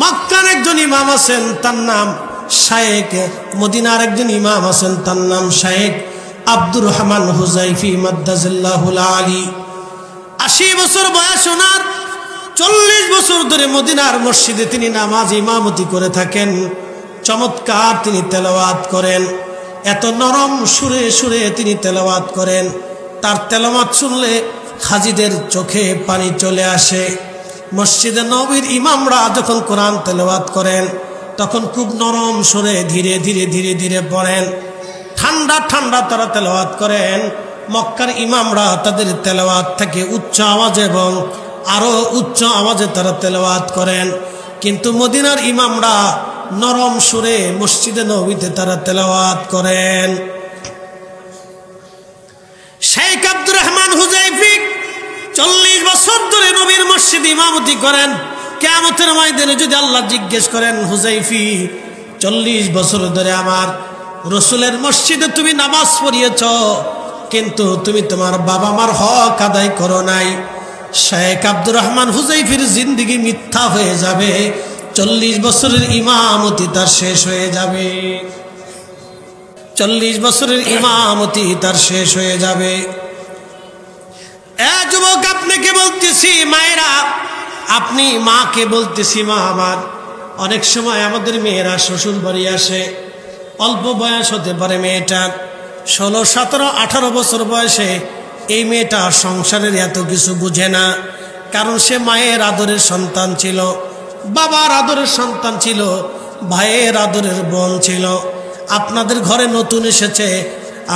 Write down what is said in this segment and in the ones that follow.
মক্কার একজন ইমাম আছেন তার নাম শায়েখ, মদিনার একজন ইমাম আছেন তার নাম শায়েখ আব্দুর রহমান হুজাইফি মাদ্দাজিল্লাহুল আলী। 80 বছর বয়স ওনার, 40 বছর ধরে মদিনার মসজিদে তিনি নামাজ ইমামতি করে থাকেন। চমৎকার তিনি তেলাওয়াত করেন, এত নরম সুরে সুরে তিনি তেলাওয়াত করেন, তার তেলাওয়াত শুনলে হাজীদের চোখে পানি চলে আসে। মসজিদে নববীর ইমামরা যখন কোরআন তেলাওয়াত করেন তখন খুব নরম সুরে ধীরে ধীরে ধীরে ধীরে পড়েন, ঠান্ডা ঠান্ডা তারা তেলাওয়াত করেন। মক্কার ইমামরা তাদের তেলাওয়াত থেকে উচ্চ আওয়াজে এবং আরো উচ্চ আওয়াজে তারা তেলাওয়াত করেন, কিন্তু মদিনার ইমামরা নরম সুরে মসজিদে নববীতে তারা তেলাওয়াত করেন। শেখ আব্দুর রহমান হুজাইফি 40 বছর ধরে নবীর মসজিদে ইমামতি করেন। কিয়ামতের ময়দানে যদি আল্লাহ জিজ্ঞেস করেন, হুজাইফি 40 বছর ধরে আমার রসুলের মসজিদে তুমি নামাজ পড়িয়েছ, কিন্তু তুমি তোমার বাবা মার হক আদায় করো নাই, শেখ আব্দুর রহমান হুজাইফির জিন্দেগি মিথ্যা হয়ে যাবে, 40 বছরের ইমামতি তার শেষ হয়ে যাবে, 40 বছরের ইমামতি তার শেষ হয়ে যাবে। যুবক, আপনাকে বলতেছি মায়েরা, আপনি মাকে বলতেছি, মা আমার, অনেক সময় আমাদের মেয়েরা শ্বশুর বাড়ি আসে, অল্প বয়স হতে পারে মেয়েটার, 16, 17, 18 বছর বয়সে এই মেয়েটা সংসারের এত কিছু বুঝে না, কারণ সে মায়ের আদরের সন্তান ছিল, বাবার আদরের সন্তান ছিল, ভাইয়ের আদরের বোন ছিল। আপনাদের ঘরে নতুন এসেছে,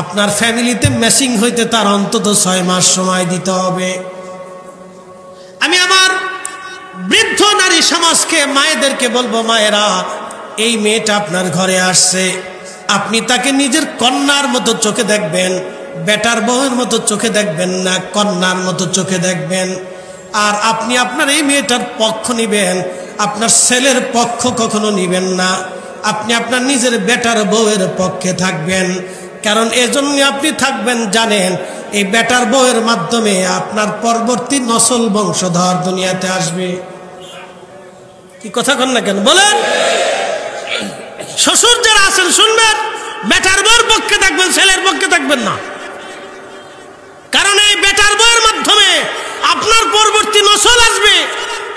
আপনার ফ্যামিলিতে ম্যাচিং হইতে তার অন্তত 6 মাস সময় দিতে হবে। আমি আমার বৃদ্ধ নারী সমাজকে, মায়েদেরকে বলবো, মায়েরা, এই মেয়েটা আপনার ঘরে আসছে, আপনি তাকে নিজের কন্যার মতো চোখে দেখবেন, বেটার বউয়ের মতো চোখে দেখবেন না, কন্যার মতো চোখে দেখবেন। আর আপনি আপনার এই মেয়েটার পক্ষ নিবেন, আপনার ছেলের পক্ষ কখনো নিবেন না, আপনি আপনার নিজের বেটার বউয়ের পক্ষে থাকবেন। কারণ এজন্য আপনি থাকবেন, জানেন এই বেটার বউয়ের মাধ্যমে আপনার পরবর্তী নসল বংশধর দুনিয়াতে আসবে। কি কথা কন না কেন বলেন? শ্বশুর যারা আছেন শুনবেন, বেটার বউয়ের পক্ষে থাকবেন, ছেলের পক্ষে থাকবেন না, কারণ এই বেটার বউয়ের মাধ্যমে আপনার পরবর্তী নসল আসবে,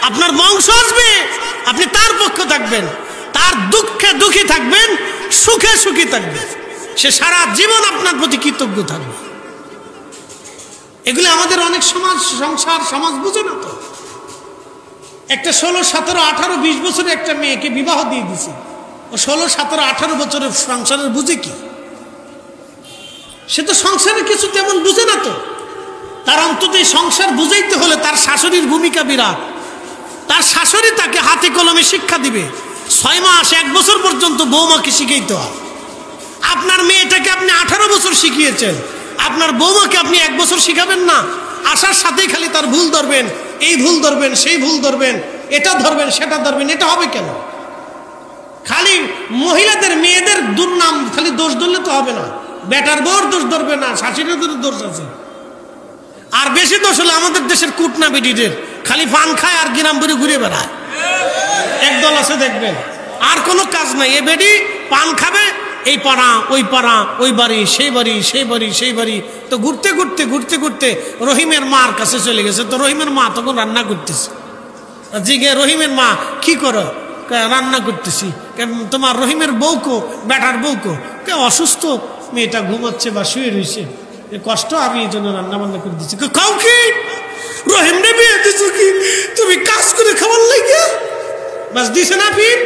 আপনার বংশ আসবে, আপনি তার পক্ষে থাকবেন, তার দুঃখে দুঃখী থাকবেন, সুখে সুখী থাকবেন, সে সারা জীবন আপনার প্রতি কৃতজ্ঞ থাকবে। এগুলো আমাদের অনেক সমাজ, সংসার সমাজ বুঝে না তো। একটা 16, 17, 18, 20 বছরের একটা মেয়েকে বিবাহ দিয়ে দিছে, ও 16, 17, 18 বছরের সংসারের বুঝে কি? সে তো সংসারের কিছু তেমন বুঝে না তো। তার অন্তত এই সংসার বুঝাইতে হলে তার শাশুড়ির ভূমিকা বিরাট, তার শাশুড়ি তাকে হাতে কলমে শিক্ষা দিবে, 6 মাস 1 বছর পর্যন্ত বৌমাকে শিখাইতে হয়। আপনার মেয়েটাকে আপনি 18 বছর শিখিয়েছেন, আপনার বৌমাকে আপনি 1 বছর শিখাবেন না? আসার সাথেই খালি তার ভুল ধরবেন, এই ভুল ধরবেন, সেই ভুল ধরবেন, এটা ধরবেন, সেটা ধরবেন, এটা হবে কেন? খালি মহিলাদের মেয়েদের দুর্নাম খালি দোষ ধরলে তো হবে না, বেটার বউর দোষ ধরবে না, শাশুড়িদের দোষ আছে। আর বেশি দোষ হলো আমাদের দেশের কুটনা বেটিদের, খালি পান খায় আর গ্রাম বাড়ি ঘুরে বেড়ায়। একদল আছে দেখবেন, আর কোনো কাজ নাই, এ বেটি পান খাবে, এই পাড়া ওই পাড়া, ওই বাড়ি সেই বাড়ি, সেই বাড়ি সেই বাড়ি, তো ঘুরতে ঘুরতে ঘুরতে ঘুরতে রহিমের মার কাছে চলে গেছে। তো রহিমের মা তখন রান্না করতেছে, জিগে রহিমের মা কি করো? রান্না করতেছি। তোমার রহিমের বউকো, বেটার বউকো? কে অসুস্থ, মেয়েটা ঘুমাচ্ছে বা শুয়ে রয়েছে, কষ্ট, আমি এই জন্য রান্না বান্না করে দিচ্ছি। কাউ কি রহিম রে বিয়ে দিছো কি তুমি কাজ করে খাবার লাগে? বাস দিছে না ফির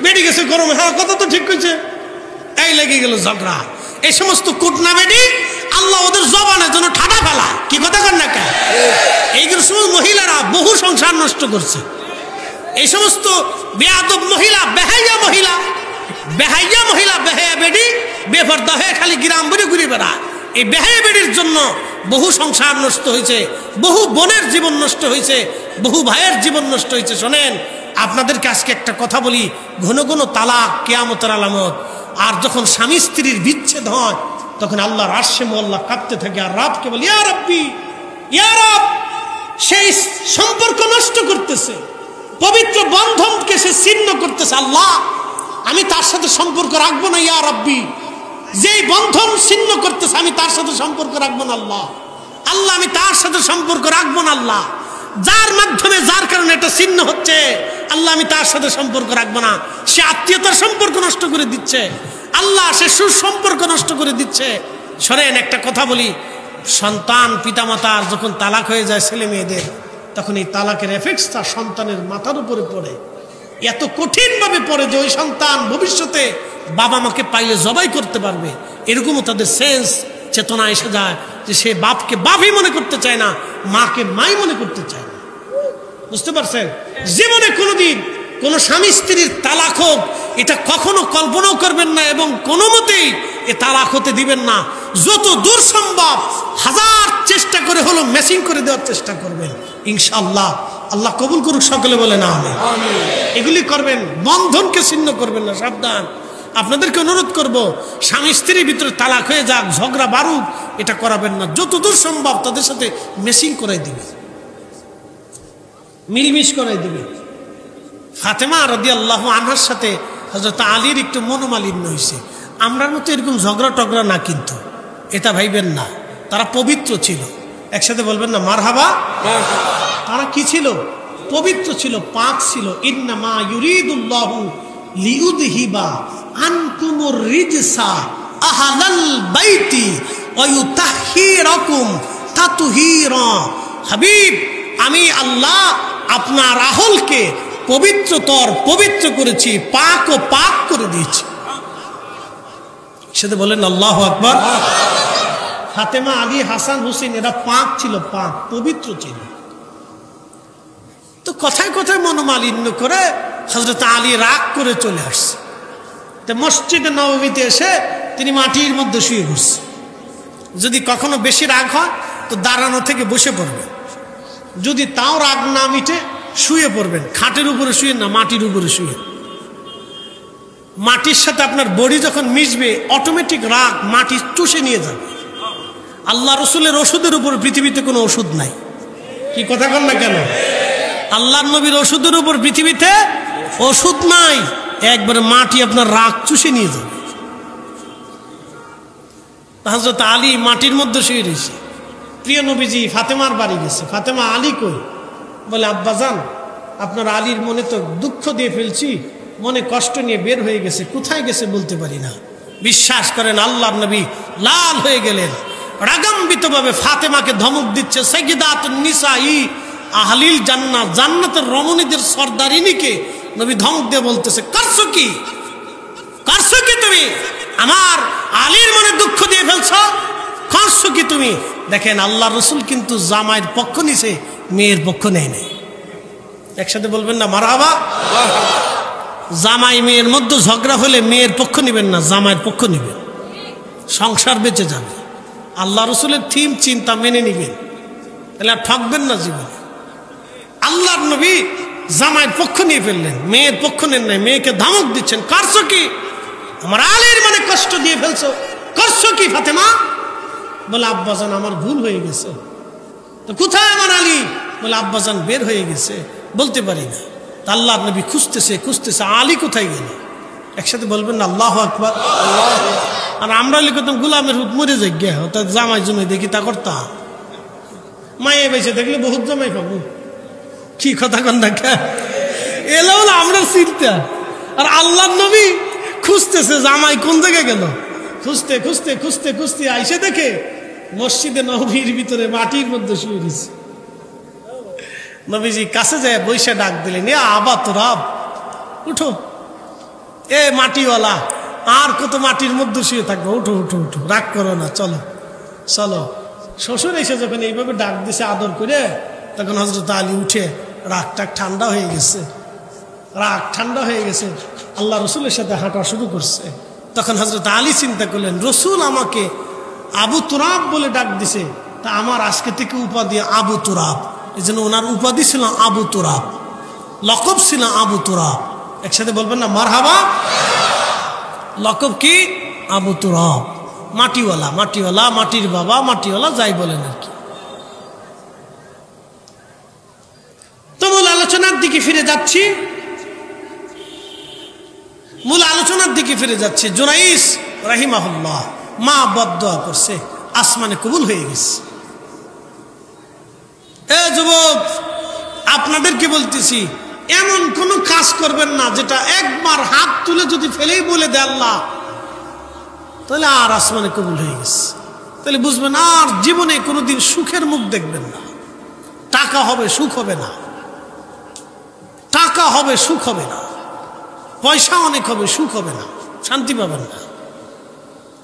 বেড়ে গেছে গরমে। হ্যাঁ, কথা তো ঠিক কইছে। এই লেগে গেল ঝগড়া। এই সমস্ত কুটনা বেডি আল্লাহ ওদের জবানের জন্য ঠাডা ফেলা। কি কথা কর না কেন? এইগুলো সমস্ত মহিলারা বহু সংসার নষ্ট করছে। এই সমস্ত বেয়াদব মহিলা, বেহাইয়া মহিলা, বেহাইয়া মহিলা, বেহাইয়া বেডি বেপর্দা হয়ে খালি গ্রাম বাড়ি ঘুরে বেড়ায়। এই বেহাইয়া বেডির জন্য বহু সংসার নষ্ট হয়েছে, বহু বোনের জীবন নষ্ট হয়েছে, বহু ভাইয়ের জীবন নষ্ট হয়েছে। শোনেন, আপনাদেরকে আজকে একটা কথা বলি, ঘন ঘন তালাক কিয়ামতের আলামত। আর যখন স্বামী স্ত্রীর বিচ্ছেদ হয় তখন আল্লাহর আরশে মোল্লা কাঁপতে থাকে, আর রাবকে বলি, ইয়া রাব্বি, ইয়া রাব। সেই সম্পর্ক নষ্ট করতেছে, পবিত্র বন্ধনকে সে ছিন্ন বলতেছে আল্লাহ আমি তার সাথে সম্পর্ক রাখবো না ইয়া রাব্বি, যেই বন্ধন ছিন্ন করতেছে আমি তার সাথে সম্পর্ক রাখবো না আল্লাহ, আল্লাহ আমি তার সাথে সম্পর্ক রাখবো না আল্লাহ, যার মাধ্যমে যার কারণে এটা ছিন্ন হচ্ছে আল্লাহ আমি তার সাথে সম্পর্ক রাখবো না। সে আত্মীয়তার সম্পর্ক নষ্ট করে দিচ্ছে আল্লাহ, সে সুসম্পর্ক নষ্ট করে দিচ্ছে। শোনেন একটা কথা বলি, সন্তান পিতামাতার যখন তালাক হয়ে যায় ছেলে মেয়েদের, তখন এই তালাকের এফেক্টস তার সন্তানের মাথার উপরে পড়ে, এত কঠিনভাবে পড়ে যে ওই সন্তান ভবিষ্যতে বাবা মাকে পাইলে জবাই করতে পারবে, এরকমও তাদের সেন্স চেতনা এসে যায় যে সে বাপকে বাপই মনে করতে চায় না, মাকে মাই মনে করতে চায় না। বুঝতে পারছেন? জীবনে কোনোদিন কোন স্বামী স্ত্রীর তালাক হোক এটা কখনো কল্পনাও করবেন না এবং কোনো মতেই এ তালাক হতে দিবেন না। যত দূর সম্ভব হাজার চেষ্টা করে হলো ম্যাচিং করে দেওয়ার চেষ্টা করবেন, ইনশাআল্লাহ আল্লাহ কবুল করুক, সকলে বলে না আমিন। এগুলি করবেন, বন্ধনকে ছিন্ন করবেন না, সাবধান। আপনাদেরকে অনুরোধ করব, স্বামী স্ত্রীর ভিতরে তালাক হয়ে যাক, ঝগড়া বারুক, এটা করাবেন না। যতদূর সম্ভব তাদের সাথে ম্যাচিং করাই দিবে, মিলমিশ করাই দিবে। ফাতেমা রাদিয়াল্লাহু আনহার সাথে হযরত আলীর একটু মনোমালিন্য হয়েছে, আমরার মতো এরকম ঝগড়া টগড়া না, কিন্তু এটা ভাইবেন না, তারা পবিত্র ছিল। একসাথে বলবেন না মারহাবা। তারা কি ছিল? পবিত্র ছিল, পাক ছিল। ইন্নামা ইউরিদুল্লাহু লিইউযহিবা আনকুমুর রিজসা আহলাল বাইতি ওয়া ইউতাহহিরাকুম তাতহীরা। হাবিব, আমি আল্লাহ আপনার আহলকে পবিত্র করেছি, পাক ও পাক করে দিয়েছি। সেটা বলেন আল্লাহু আকবার। ফাতেমা, আলী, হাসান, হুসেন এরা পাক ছিল, পাক পবিত্র ছিল। তো কথায় কথায় মনোমালিন্য করে হযরত আলী রাগ করে চলে আসছে। তো মসজিদে নববীতে এসে তিনি মাটির মধ্যে শুয়ে ঘুরছে। যদি কখনো বেশি রাগ হয় তো দাঁড়ানো থেকে বসে পড়বেন, যদি তাও রাগ না মিটে শুয়ে পড়বেন। খাটের উপরে শুয়ে না, মাটির উপরে শুয়ে। মাটির সাথে আপনার বডি যখন মিশবে অটোমেটিক রাগ মাটি চুষে নিয়ে যাবে। আল্লাহ রসুলের ওষুধের উপর পৃথিবীতে কোনো ওষুধ নাই। কি কথা বল না কেন? আল্লাহর নবীর ওষুধের উপর পৃথিবীতে ওষুধ নাই, একবারে মাটি আপনার রাগ চুষে নিয়ে যাবে। হযরত আলী মাটির মধ্যে শুয়ে রয়েছে। প্রিয় নবীজি ফাতেমার বাড়ি গেছে। ফাতেমা, আলী কই? বলে আব্বাজান, আপনার আলীর মনে তো দুঃখ দিয়ে ফেলছি, মনে কষ্ট নিয়ে বের হয়ে গেছে, কোথায় গেছে বলতে পারি না। বিশ্বাস করেন আল্লাহর নবী লাল হয়ে গেলেন, রাগান্বিতভাবে ফাতেমাকে ধমক দিচ্ছে। সাইয়্যিদাতুন নিসাই আহলিল জান্নাত, জান্নাতের রমণীদের সর্দারিনীকে নবী ধমক দিয়ে বলতেছে, করছো কি তুমি? আমার আলীর মনে দুঃখ দিয়ে ফেলছো, করছো কি তুমি? দেখেন আল্লাহ রসুল কিন্তু জামাইয়ের পক্ষ নিছে, মেয়ের পক্ষ নেয় নাই। একসাথে বলবেন না মারহাবা। জামাই মেয়ের মধ্যে ঝগড়া হলে মেয়ের পক্ষ নিবেন না, জামাইয়ের পক্ষ নিবেন, সংসার বেঁচে যাবে। আল্লাহ রসুলের থিম চিন্তা মেনে নিবেন, তাহলে আর ঠকবেন না জীবনে। আল্লাহর নবী জামাইয়ের পক্ষ নিয়ে ফেললেন, মেয়ের পক্ষ নেন নাই। মেয়েকে ধমক দিচ্ছেন, করছো কি? আমার আলীর মনে কষ্ট দিয়ে ফেলছো, করছো কি ফাতেমা? বলে আব্বাজান আমার ভুল হয়ে গেছে। তো কোথায় আমার আলী? বলে আব্বাজান বের হয়ে গেছে, বলতে পারি না। আল্লাহর নবী খুঁজতেছে আলী কোথায় গেল? একসাথে বলবেন না আল্লাহু আকবার। আর আমরা লিখতাম গোলামের হুত মরে যাই গে, অর্থাৎ জামাই জমাই দেখি তা করতাম। মায়ে বেঁচে দেখলে বহুত জামাই পাবো। কি কথা কন না এলো হলো আমরা চিন্তা। আর আল্লাহর নবী খুঁজতেছে জামাই কোন জায়গায় গেল। খুঁজতে আইসে দেখে মসজিদে নববীর ভিতরে মাটির মধ্যে শুয়ে গেছে। নবীজি কাছে যায় বৈশা ডাক দিলেন, আবা তোরাব, উঠো, এ মাটিওয়ালা, আর কত মাটির মধ্যে শুয়ে থাকবো, উঠো, রাগ করো না, চলো। শ্বশুর এসে যখন এইভাবে ডাক দিছে আদর করে, তখন হযরত আলী উঠে রাগ ঠান্ডা হয়ে গেছে, আল্লাহ রসুলের সাথে হাঁটা শুরু করছে। তখন হযরত আলী চিন্তা করলেন, রসুল আমাকে আবু তুরাব বলে ডাক দিছে, তা আমার আজকে থেকে উপাধি আবু তুরাব। এই জন্য ওনার উপাধি ছিল আবু তুরাব, লকব ছিল আবু তুরাব। একসাথে বলবেন না মারহাবা। লকব কি? আবু তুরাব, মাটিওয়ালা, মাটির বাবা, মাটিওয়ালা, যাই বলেন আর কি। তো মূল আলোচনার দিকে ফিরে যাচ্ছি। মূল আলোচনার দিকে ফিরে যাচ্ছে। জুনাইস রাহিমাহুল্লাহ মা বদদোয়া করছে, আসমানে কবুল হয়ে গেছে। এ যুবক, আপনাদেরকে বলতেছি, এমন কোন কাজ করবেন না যেটা একবার হাত তুলে যদি ফেলেই বলে দেয় আল্লাহ, তাহলে আর আসমানে কবুল হয়ে গেছে। তাহলে বুঝবেন আর জীবনে কোনোদিন সুখের মুখ দেখবেন না। টাকা হবে, সুখ হবে না। টাকা হবে, সুখ হবে না। পয়সা অনেক হবে, সুখ হবে না, শান্তি পাবেন না।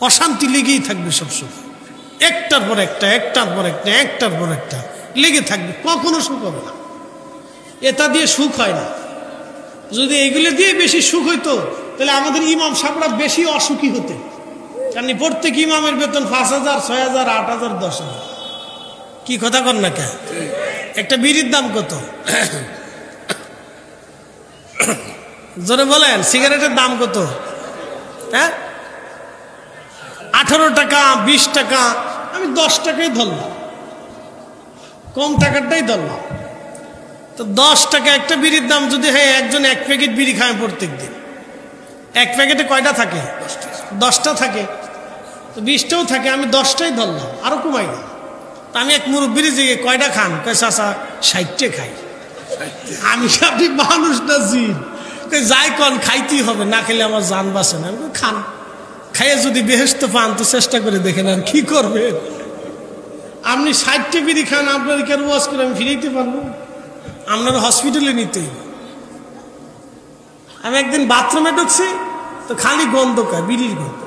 অশান্তি লেগেই থাকবে সবসময়, একটার পর একটা, একটার পর একটা, একটার পর একটা লেগে থাকবে, কখনো সুখ হবে না। এটা দিয়ে সুখ হয় না। যদি এগুলো দিয়ে বেশি সুখ হইতো তাহলে আমাদের ইমাম সাহেবরা বেশি অসুখী হতে। কারণ প্রত্যেক ইমামের বেতন 5,000, 6,000, 8,000, 10,000। কি কথা কর না কে? একটা বিড়ির দাম কত? জোরে বলেন, সিগারেটের দাম কত? হ্যাঁ, 18 টাকা, 20 টাকা। আমি 10 টাকাই ধরলাম, কম টাকারটাই ধরলাম। তো 10 টাকা একটা বিড়ির দাম যদি হয়, একজন 1 প্যাকেট বিড়ি খায় প্রত্যেক দিন। 1 প্যাকেটে কয়টা থাকে? 10টা থাকে। তো 20টাও থাকে, আমি 10টাই ধরলাম, আরো কমাই না। তো আমি এক মুরব্বির জিগে কয়টা খান? কয় চাচা 60টে খাই। আমি আপনি মানুষ না জিন, যাই কন খাইতেই হবে, না খেলে আমার জান বাঁচে না। আমি খান, খাইয়ে যদি বেহেশত পান তো চেষ্টা করে দেখেন, আর কি করবেন? আপনি 60টে বিড়ি খান, আপনার কেন ওয়াজ করে আমি ফিরাইতে পারবো? আপনার হসপিটালে নিতেই। আমি একদিন বাথরুমে ঢুকছি, তো খালি গন্ধ খায়, বিড়ির গন্ধ।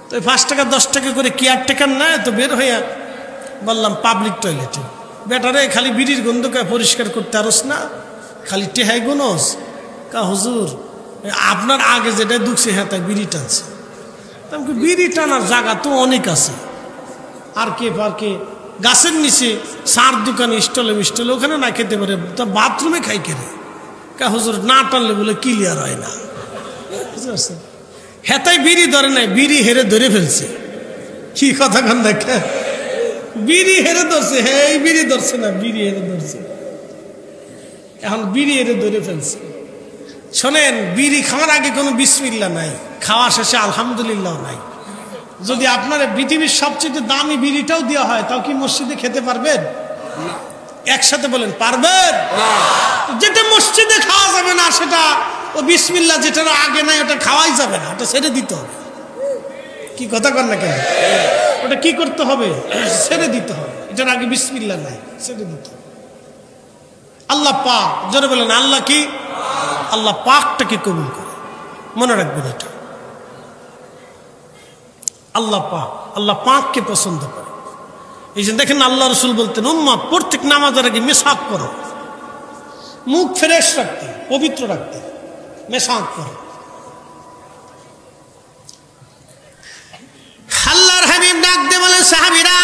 তো 5 টাকা 10 টাকা করে কেয়ারটেকার নেয়, তো বের হইয়া বললাম পাবলিক টয়লেটে, বেটারে খালি বিড়ির গন্ধ খায়, পরিষ্কার করতে আরস না, খালি টেহাই গুনস। কা হুজুর, আপনার আগে যেটা ঢুকছে হ্যাঁ তাই বিড়ি টানছে। বিড়ি টানার জায়গা তো অনেক আছে, আর কে পার্কে, গাছের নিচে, সার দোকানে, স্টলে মিস্টলে, ওখানে না খেতে পারে, তা বাথরুমে খাই কেনে। কা হুজুর, না টানলে বলে ক্লিয়ার হয় না। বুঝতে পারছেন? হেতাই বিড়ি ধরে নাই, বিড়ি হেরে ধরে ফেলছে। কি কথা কন দেখা, বিড়ি হেরে ধরছে। হ্যাঁ, এই বিড়ি ধরছে না, বিড়ি হেরে ধরছে। এখন বিড়ি হেরে ধরে ফেলছে। শোনেন, বিড়ি খাওয়ার আগে কোনো বিসমিল্লাহ নাই, খাওয়া শেষে আলহামদুলিল্লাহ নাই। যদি আপনার পৃথিবীর সবচেয়ে দামি বিড়িটাও দেওয়া হয়, তাও কি মসজিদে খেতে পারবেন? একসাথে বলেন, পারবেন? যেটা মসজিদে খাওয়া যাবে না, সেটা ও বিসমিল্লাহ যেটার আগে নাই, ওটা খাওয়াই যাবে না, ওটা ছেড়ে দিতে হবে। কি কথা কর না কেন? ওটা কি করতে হবে? ছেড়ে দিতে হবে। এটার আগে বিসমিল্লাহ নাই, ছেড়ে দিতে হবে। আল্লাহ পাক, জোরে বলেন আল্লাহ কি? আল্লাহ পাকটাকে কবুল করে, মনে রাখবেন এটা। আল্লাহ পাক, আল্লাহ পাককে পছন্দ করে। এই যে দেখেন, আল্লাহ রসুল বলতেন, উম্মত প্রত্যেক নামাজের আগে মেসাক করো, মুখ ফ্রেশ রাখতে, পবিত্র রাখতে মেসাক করো। আল্লাহর হাবিব ডাক দিয়ে বলে, সাহাবীরা,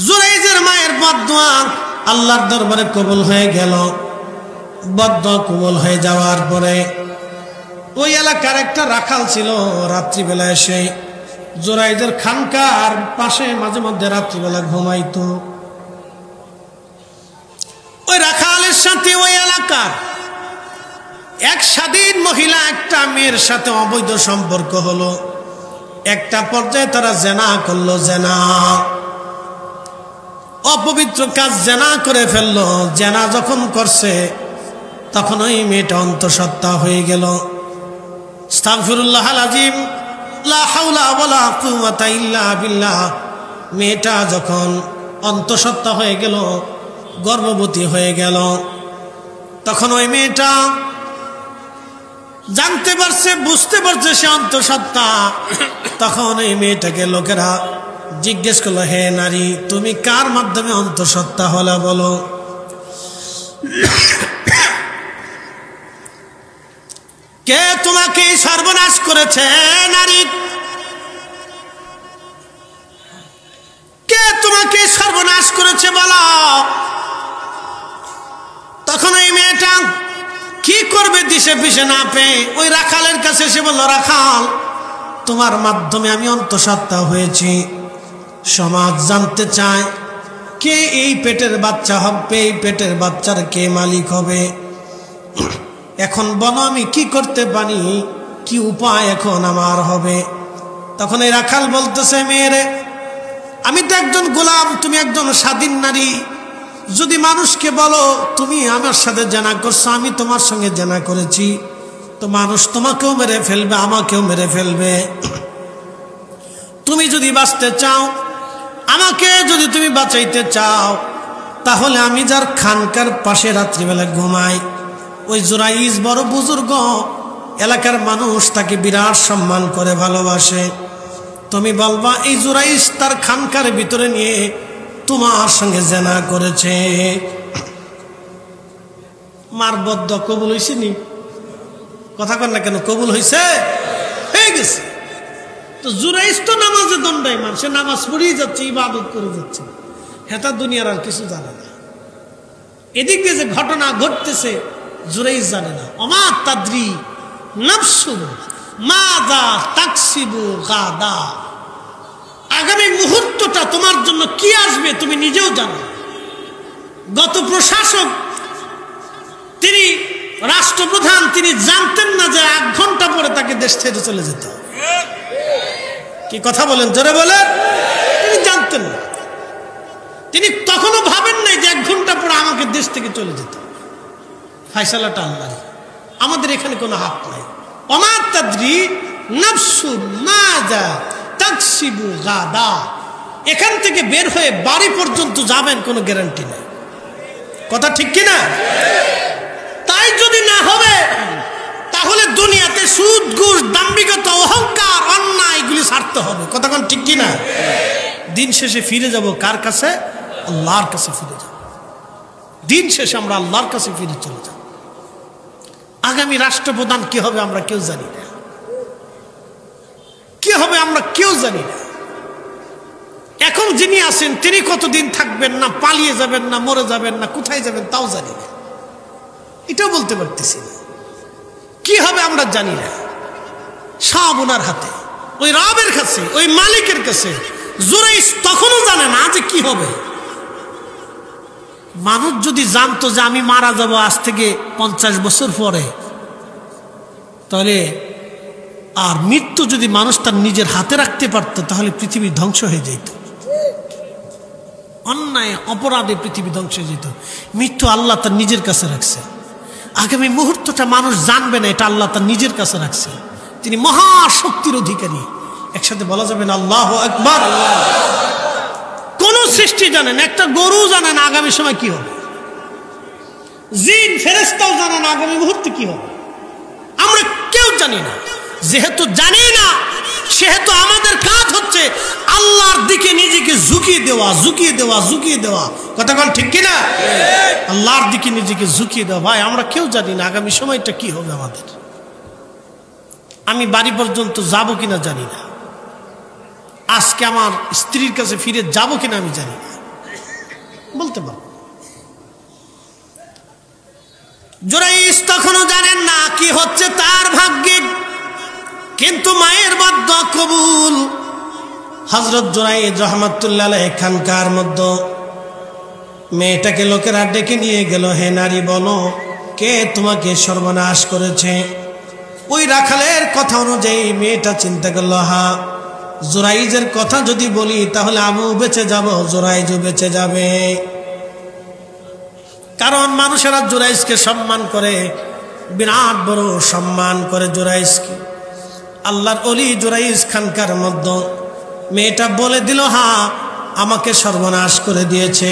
জুরাইজের মায়ের বদদোয়া আল্লাহর দরবারে কবুল হয়ে গেল। বদদোয়া কবুল হয়ে যাওয়ার পরে ওই এলাকার একটা রাখাল ছিল, রাত্রিবেলা এসে জুরাইজের খানকার পাশে মাঝে মধ্যে রাত্রিবেলা ঘুমাইতো। ওই রাখালের সাথে ওই এলাকার এক স্বাধীন মহিলা একটা মেয়ের সাথে অবৈধ সম্পর্ক হলো। একটা পর্যায়ে তারা জেনা করলো, জেনা, অপবিত্র কাজ জেনা করে ফেললো। জেনা যখন করছে তখন ওই মেয়েটা অন্তঃসত্ত্বা হয়ে গেল। আস্তাগফিরুল্লাহাল আযীম, লা হাওলা ওয়ালা কুওয়াতা ইল্লা বিল্লাহ। মেয়েটা যখন অন্তঃসত্ত্বা হয়ে গেল, গর্ভবতী হয়ে গেল, তখন ওই মেয়েটা জানতে পারছে, বুঝতে পারছে সে অন্তঃসত্ত্বা। তখন এই মেয়েটাকে লোকেরা জিজ্ঞেস করলো, হে নারী, তুমি কার মাধ্যমে অন্তঃসত্ত্বা হলা বলো? কে তোমাকে সর্বনাশ করেছে? নারী, কে তোমাকে সর্বনাশ করেছে বলো? তখন ওই মেয়েটা কি করবে দিশে পিশে না পেয়ে ওই রাখালের কাছে এসে বলল, রাখাল, তোমার মাধ্যমে আমি অন্তঃসত্ত্বা হয়েছি। সমাজ জানতে চায় কে এই পেটের বাচ্চা হবে, এই পেটের বাচ্চার কে মালিক হবে। এখন বলো আমি কি করতে পারি, কি উপায় এখন আমার হবে? তখন এই রাখাল বলতেছে, মেয়েরে আমি তো একজন গোলাম, তুমি একজন স্বাধীন নারী, যদি মানুষকে বলো তুমি আমার সাথে জেনা করছো, আমি তোমার সঙ্গে জেনা করেছি, তো মানুষ তোমাকেও মেরে ফেলবে, আমাকেও মেরে ফেলবে। তুমি যদি বাঁচতে চাও, আমাকে যদি তুমি বাঁচাইতে চাও, তাহলে আমি যার খানকার পাশে রাত্রিবেলা ঘুমাই, ওই জুরাইজ বড় বুজুর্গ, এলাকার মানুষ তাকে বিরাট সম্মান করে ভালোবাসে, তুমি বলবা এই জুরাইজ তার খানকার ভিতরে নিয়ে তোমার সঙ্গে জেনা করেছে। মার বদ্ধ কবুল হয়েছে নি? কথা কন না কেন? কবুল হয়েছে, হয়ে গেছে। তো জুরাইজ তো নামাজে দণ্ডায়মান, সে নামাজ পড়িয়ে যাচ্ছে, ইবাদত করে যাচ্ছে, হেতা দুনিয়ার আর কিছু জানে না। এদিক দিয়ে যে ঘটনা ঘটতেছে জুরাইজ জানে না। অমা তাদরি নাফসুন মাযা তাকসিবু গাদা, আগামী মুহূর্তটা তোমার জন্য কি আসবে তুমি নিজেও জানো। গত প্রশাসক, তিনি রাষ্ট্রপ্রধান, তিনি জানতেন না যে 1 ঘন্টা পরে তাকে দেশ ছেড়ে চলে যেতে হবে। কি কথা বলেন, জোরে বলেন? তিনি জানতেন না, তিনি তখনও ভাবেন নাই যে 1 ঘন্টা পরে আমাকে দেশ থেকে চলে যেতে হবে। ফায়সালাটা আল্লাহর, আমাদের এখানে কোনো হাত নাই। ওমা তাদরি নাফসুন মাযা তাকসিবু গাদা, এখান থেকে বের হয়ে বাড়ি পর্যন্ত যাবেন কোনো গ্যারান্টি নেই। কথা ঠিক কিনা? তাই যদি না হবে তাহলে দুনিয়াতে সুদ, ঘুষ, দাম্ভিকতা, অহংকার, অন্যায় এগুলি ছাড়তে হবে। কথা কোন ঠিক কিনা? দিন শেষে ফিরে যাব কার কাছে? আল্লাহর কাছে ফিরে যাব। দিন শেষে আমরা আল্লাহর কাছে ফিরে চলে যাব। আগামী রাষ্ট্রপ্রধান কি হবে আমরা কেউ জানি না, কি হবে আমরা কেউ জানি না। এখন যিনি আছেন তিনি কতদিন থাকবেন, না পালিয়ে যাবেন, না মরে যাবেন, না কোথায় যাবেন তাও জানি না, এটাও বলতে পারতেছি না। কি হবে আমরা জানি না। সব ওনার হাতে, ওই রবের কাছে, ওই মালিকের কাছে। জুরাইজ তখনও জানে না যে কি হবে। মানুষ যদি জানতো যে আমি মারা যাব আজ থেকে 50 বছর পরে, তাহলে আর মৃত্যু যদি মানুষ তার নিজের হাতে রাখতে পারত, তাহলে পৃথিবী ধ্বংস হয়ে যেত। অন্যায় অপরাধে পৃথিবী ধ্বংস হয়ে যেত। মৃত্যু আল্লাহ তার নিজের কাছে রাখছে। আগামী মুহূর্তটা মানুষ জানবে না, এটা আল্লাহ তার নিজের কাছে রাখছে। তিনি মহাশক্তির অধিকারী। একসাথে বলা যাবে না আল্লাহু আকবার। কোন সৃষ্টি জানেন, একটা গরু জানেন আগামী সময় কি হবে, জিন ফেরেশতাও জানেন আগামী মুহূর্তে কি হবে, আমরা কেউ জানি না। যেহেতু জানি না, সেহেতু আমাদের কাজ হচ্ছে আল্লাহর দিকে নিজেকে ঝুঁকিয়ে দেওয়া, ঝুঁকিয়ে দেওয়া, ঝুঁকিয়ে দেওয়া। কথা বল ঠিক কিনা? আল্লাহর দিকে নিজেকে ঝুঁকিয়ে দেওয়া। ভাই আমরা কেউ জানি না আগামী সময়টা কি হবে আমাদের। আমি বাড়ি পর্যন্ত যাব কিনা জানি না, আজকে আমার স্ত্রীর কাছে ফিরে যাব কিনা আমি জানি না, বলতে পারবো। জুরাইজ তখনও জানেন না কি হচ্ছে তার ভাগ্যে, কিন্তু মায়ের বাধ্য কবুল। হযরত জুরাইজ রাহমাতুল্লাহ আলাইহি খানকার মধ্যে মেয়েটাকে লোকেরা ডেকে নিয়ে গেল, হে নারী বলো কে তোমাকে সর্বনাশ করেছে? ওই রাখালের কথা অনুযায়ী মেয়েটা চিন্তা করলো, হা জুরাইজের কথা যদি বলি তাহলে আমিও বেঁচে যাব, জুরাইজও বেঁচে যাবে। কারণ মানুষেরা জুরাইজকে সম্মান করে, বিরাট বড় সম্মান করে জুরাইজকে। আল্লাহর ওলি জুরাইজ খানকার মধ্যে মেয়েটা বলে দিল, হা আমাকে সর্বনাশ করে দিয়েছে।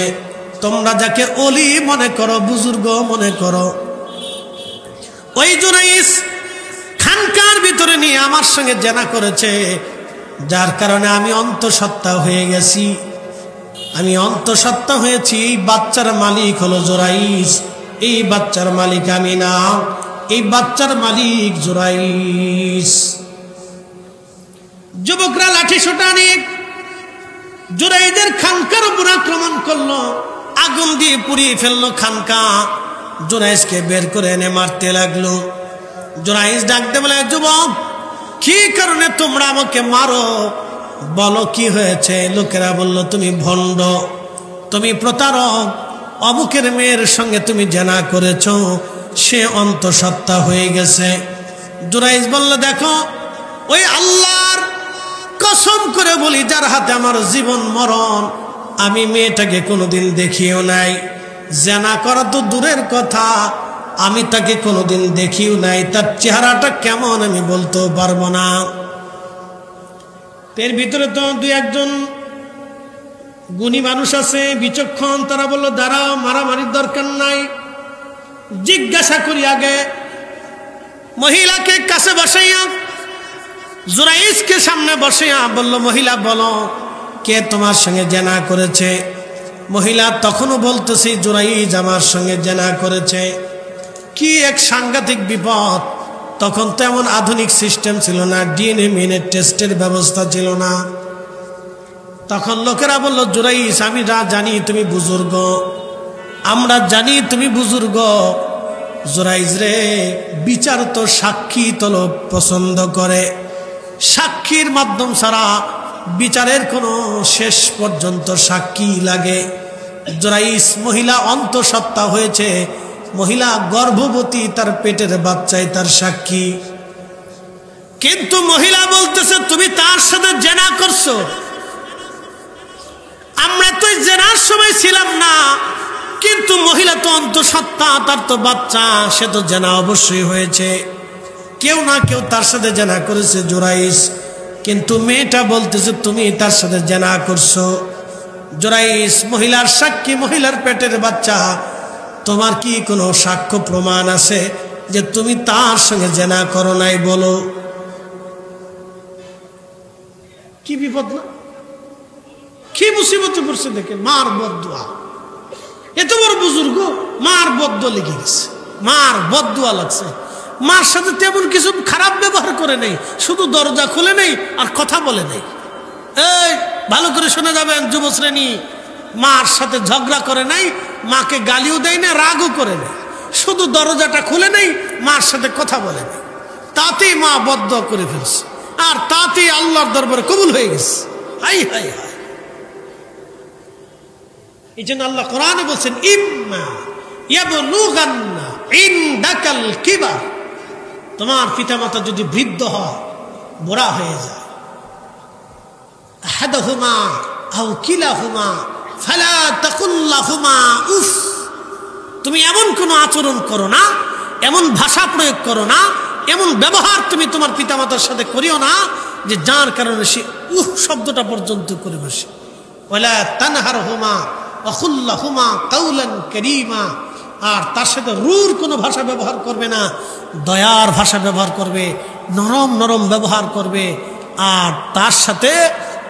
তোমরা যাকে ওলি মনে করো, বুজুর্গ মনে করো, ওই জুরাইজ খানকার ভিতরে নিয়ে আমার সঙ্গে জেনা করেছে, যার কারণে আমি অন্তঃসত্ত্বা হয়ে গেছি। আমি অন্তঃসত্ত্বা হয়েছি। এই বাচ্চার মালিক হলো জুরাইজ, এই বাচ্চার মালিক আমি না, এই বাচ্চার মালিক জুরাইজ। যুবকরা লাঠি সোটা নিয়ে জুরাইজের খানকার উপর আক্রমণ করলো, আগুন দিয়ে পুড়িয়ে ফেললো খানকা। জুরাইজকে বের করে এনে মারতে লাগলো। জুরাইজ ডাকতে বলে, যুবক কি কারণে তোমরা আমাকে মারো, বলো কি হয়েছে? লোকেরা বলল, তুমি ভণ্ড, তুমি প্রতারক, অমুকের মেয়ের সঙ্গে তুমি জেনা করেছো, সে অন্তঃসত্ত্বা হয়ে গেছে। জুরাইজ বলল, দেখো ওই আল্লাহর কসম করে বলি যার হাতে আমার জীবন মরণ, আমি মেয়েটাকে কোনোদিন দেখিও নাই, জেনা করা তো দূরের কথা, আমি তাকে কোনোদিন দেখিও নাই, তার চেহারাটা কেমন আমি বলতেও পারবো না। এর ভিতরে তো দুই একজন গুণী মানুষ আছে, বিচক্ষণ, তারা বলল দাঁড়াও, মারামারির দরকার নাই, জিজ্ঞাসা করি আগে। মহিলাকে কাছে বসাইয়া জুরাইজকে সামনে বসাইয়া বলল, মহিলা বলো কে তোমার সঙ্গে জেনা করেছে? মহিলা তখনও বলতেছে জুরাইজ আমার সঙ্গে জেনা করেছে। কি এক সাংঘাতিক বিপদ! তখন তো এমন আধুনিক সিস্টেম ছিল না, ডিএনএ মিনের টেস্টের ব্যবস্থা ছিল না। তখন লোকেরা বলল, জুরাইজ আমি জানি তুমি বুজুর্গ, আমরা জানি তুমি বুজুর্গ, জুরাইজ রে বিচার তো সাক্ষী তলব পছন্দ করে, সাক্ষীর মাধ্যম ছাড়া বিচারের কোনো শেষ পর্যন্ত সাক্ষী লাগে। জুরাইজ মহিলা অন্তঃসত্ত্বা হয়েছে, মহিলা গর্ভবতী, তার পেটের বাচ্চাই তার সাক্ষী। কিন্তু মহিলা বলতেছে তুমি তার সাথে জেনা করছো, আমরা তো জেনার সময় ছিলাম না, কিন্তু মহিলা তো অন্তঃসত্ত্বা, তার তো বাচ্চা, সে তো জেনা অবশ্যই হয়েছে, কেউ না কেউ তার সাথে জেনা করেছে জুরাইজ। কিন্তু মেয়েটা বলতেছে তুমি তার সাথে জেনা করছো। জুরাইজ মহিলার সাক্ষী, মহিলার পেটের বাচ্চা, তোমার কি কোনো সাক্ষ্য প্রমাণ আছে যে তুমি তার সঙ্গে জেনা করো নাই? বলো। কি বিপদ না, কি মুসিবতে পড়ছে দেখে, মার বদদুয়া। এত বড় বুজুর্গ, মার বদদুয়া লেগে গেছে, মার বদদুয়া লাগছে। মার সাথে তেমন কিছু খারাপ ব্যবহার করে নেই, শুধু দরজা খুলে নেই আর কথা বলে নেই। এই ভালো করে শুনে যাবেন যুব শ্রেণী, মার সাথে ঝগড়া করে নাই, মাকে গালিও দেয় না, রাগও করে নেই, শুধু দরজাটা খুলে নেই, মার সাথে কথা বলে নেই, তাতেই মা বদদুয়া করে ফেলছে, আর তাতেই আল্লাহর দরবারে কবুল হয়ে গেছে। High high high! এই জন্য আল্লাহ কোরআনে বলছেন, ইম্মা ইয়াবলুগান্না ইনদাকাল কিবার, তোমার পিতামাতা যদি বৃদ্ধ হয়, বুড়া হয়ে যায়, আহাদুহুমা আও কিলাহুমা ফালা তাকুল লাহুমা উফ, তুমি এমন কোনো আচরণ করো না, এমন ভাষা প্রয়োগ করো না, এমন ব্যবহার তুমি তোমার পিতামাতার সাথে করিও না যে যার কারণে সে উফ শব্দটা পর্যন্ত করে বসে। ওয়ালা তানহারহুমা ওয়াকুল লাহুমা কাওলান কারীমা, আর তার সাথে রূঢ় কোনো ভাষা ব্যবহার করবে না, দয়ার ভাষা ব্যবহার করবে, নরম নরম ব্যবহার করবে, আর তার সাথে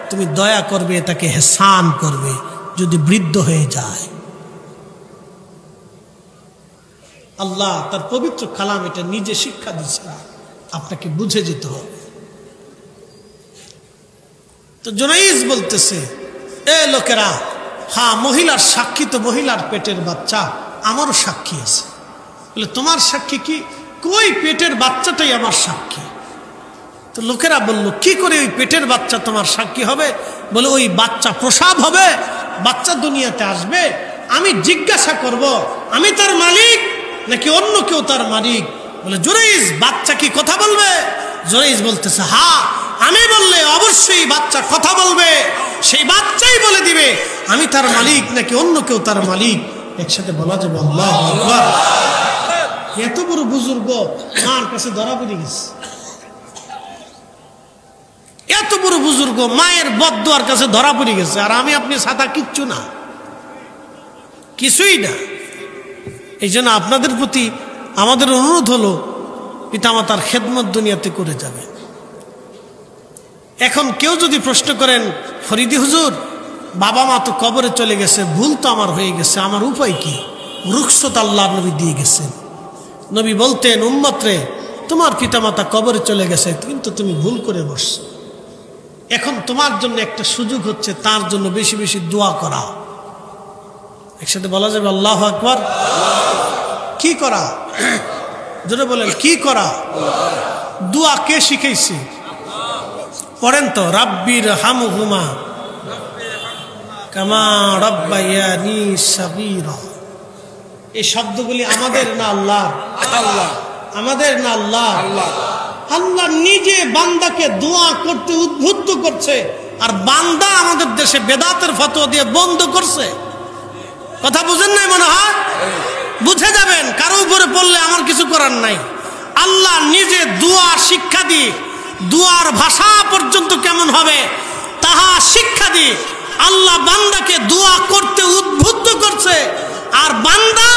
তুমি দয়া করবে, তাকে হেসান করবে যদি বৃদ্ধ হয়ে যায়। আল্লাহ তার পবিত্র কালাম এটা নিজে শিক্ষা দিচ্ছে, আপনাকে বুঝে যেতে হবে। তো জুরাইজ বলতেছে, এ লোকেরা, হ্যাঁ মহিলার সাক্ষী তো মহিলার পেটের বাচ্চা, আমারও সাক্ষী আছে। বলে তোমার সাক্ষী কি? কই পেটের বাচ্চাটাই আমার সাক্ষী। তো লোকেরা বলল, কি করে ওই পেটের বাচ্চা তোমার সাক্ষী হবে? বলে ওই বাচ্চা প্রসব হবে, বাচ্চা দুনিয়াতে আসবে, আমি জিজ্ঞাসা করব আমি তার মালিক নাকি অন্য কেউ তার মালিক। বলে জুরাইজ বাচ্চা কি কথা বলবে? জুরাইজ বলতেছে, হ্যাঁ আমি বললে অবশ্যই বাচ্চা কথা বলবে, সেই বাচ্চাই বলে দিবে আমি তার মালিক নাকি অন্য কেউ তার মালিক। একসাথে বলা যাবে আল্লাহু আকবার। এত বড় বুজুর্গ মার কাছে ধরা পড়ে গেছে, এত বড় বুজুর্গ মায়ের বদদুয়ার কাছে ধরা পড়ে গেছে, আর আমি আপনি সাদা কিচ্ছু না, কিছুই না। এই জন্য আপনাদের প্রতি আমাদের অনুরোধ হলো, পিতামাতার খেদমত দুনিয়াতে করে যাবে। এখন কেউ যদি প্রশ্ন করেন, ফরিদি হুজুর বাবা মা তো কবরে চলে গেছে, ভুল তো আমার হয়ে গেছে, আমার উপায় কি? রুখসত আল্লাহ নবী দিয়ে গেছেন। নবী বলতেন, উম্মত রে, তোমার পিতামাতা কবরে চলে গেছে, কিন্তু তুমি ভুল করে বসছো, এখন তোমার জন্য একটা সুযোগ হচ্ছে তার জন্য বেশি বেশি দোয়া করা। একসাথে বলা যাবে আল্লাহু আকবার। কি করা? জোরে বলেন, কি করা? দোয়া কে শিখাইছে? পড়েন তো, রাব্বির হামহুমা কামা রাব্বায়ানি সাগীরা। এই শব্দগুলি আমাদের না আল্লাহ? আল্লাহ। আমাদের না আল্লাহ? আল্লাহ। আল্লাহ নিজে বান্দাকে দোয়া করতে উদ্বুদ্ধ করছে, আর বান্দা আমাদের দেশে বেদাতের ফতোয়া দিয়ে বন্ধ করছে। কথা বুঝেন নাই মনে হয়? বুঝে যাবেন, কারো উপরে পড়লে আমার কিছু করার নাই। আল্লাহ নিজে দোয়া শিক্ষা দিয়ে, দোয়ার ভাষা পর্যন্ত কেমন হবে তাহা শিক্ষা দিয়ে আল্লাহ বান্দাকে দোয়া করতে উদ্বুদ্ধ করছে, আর বান্দা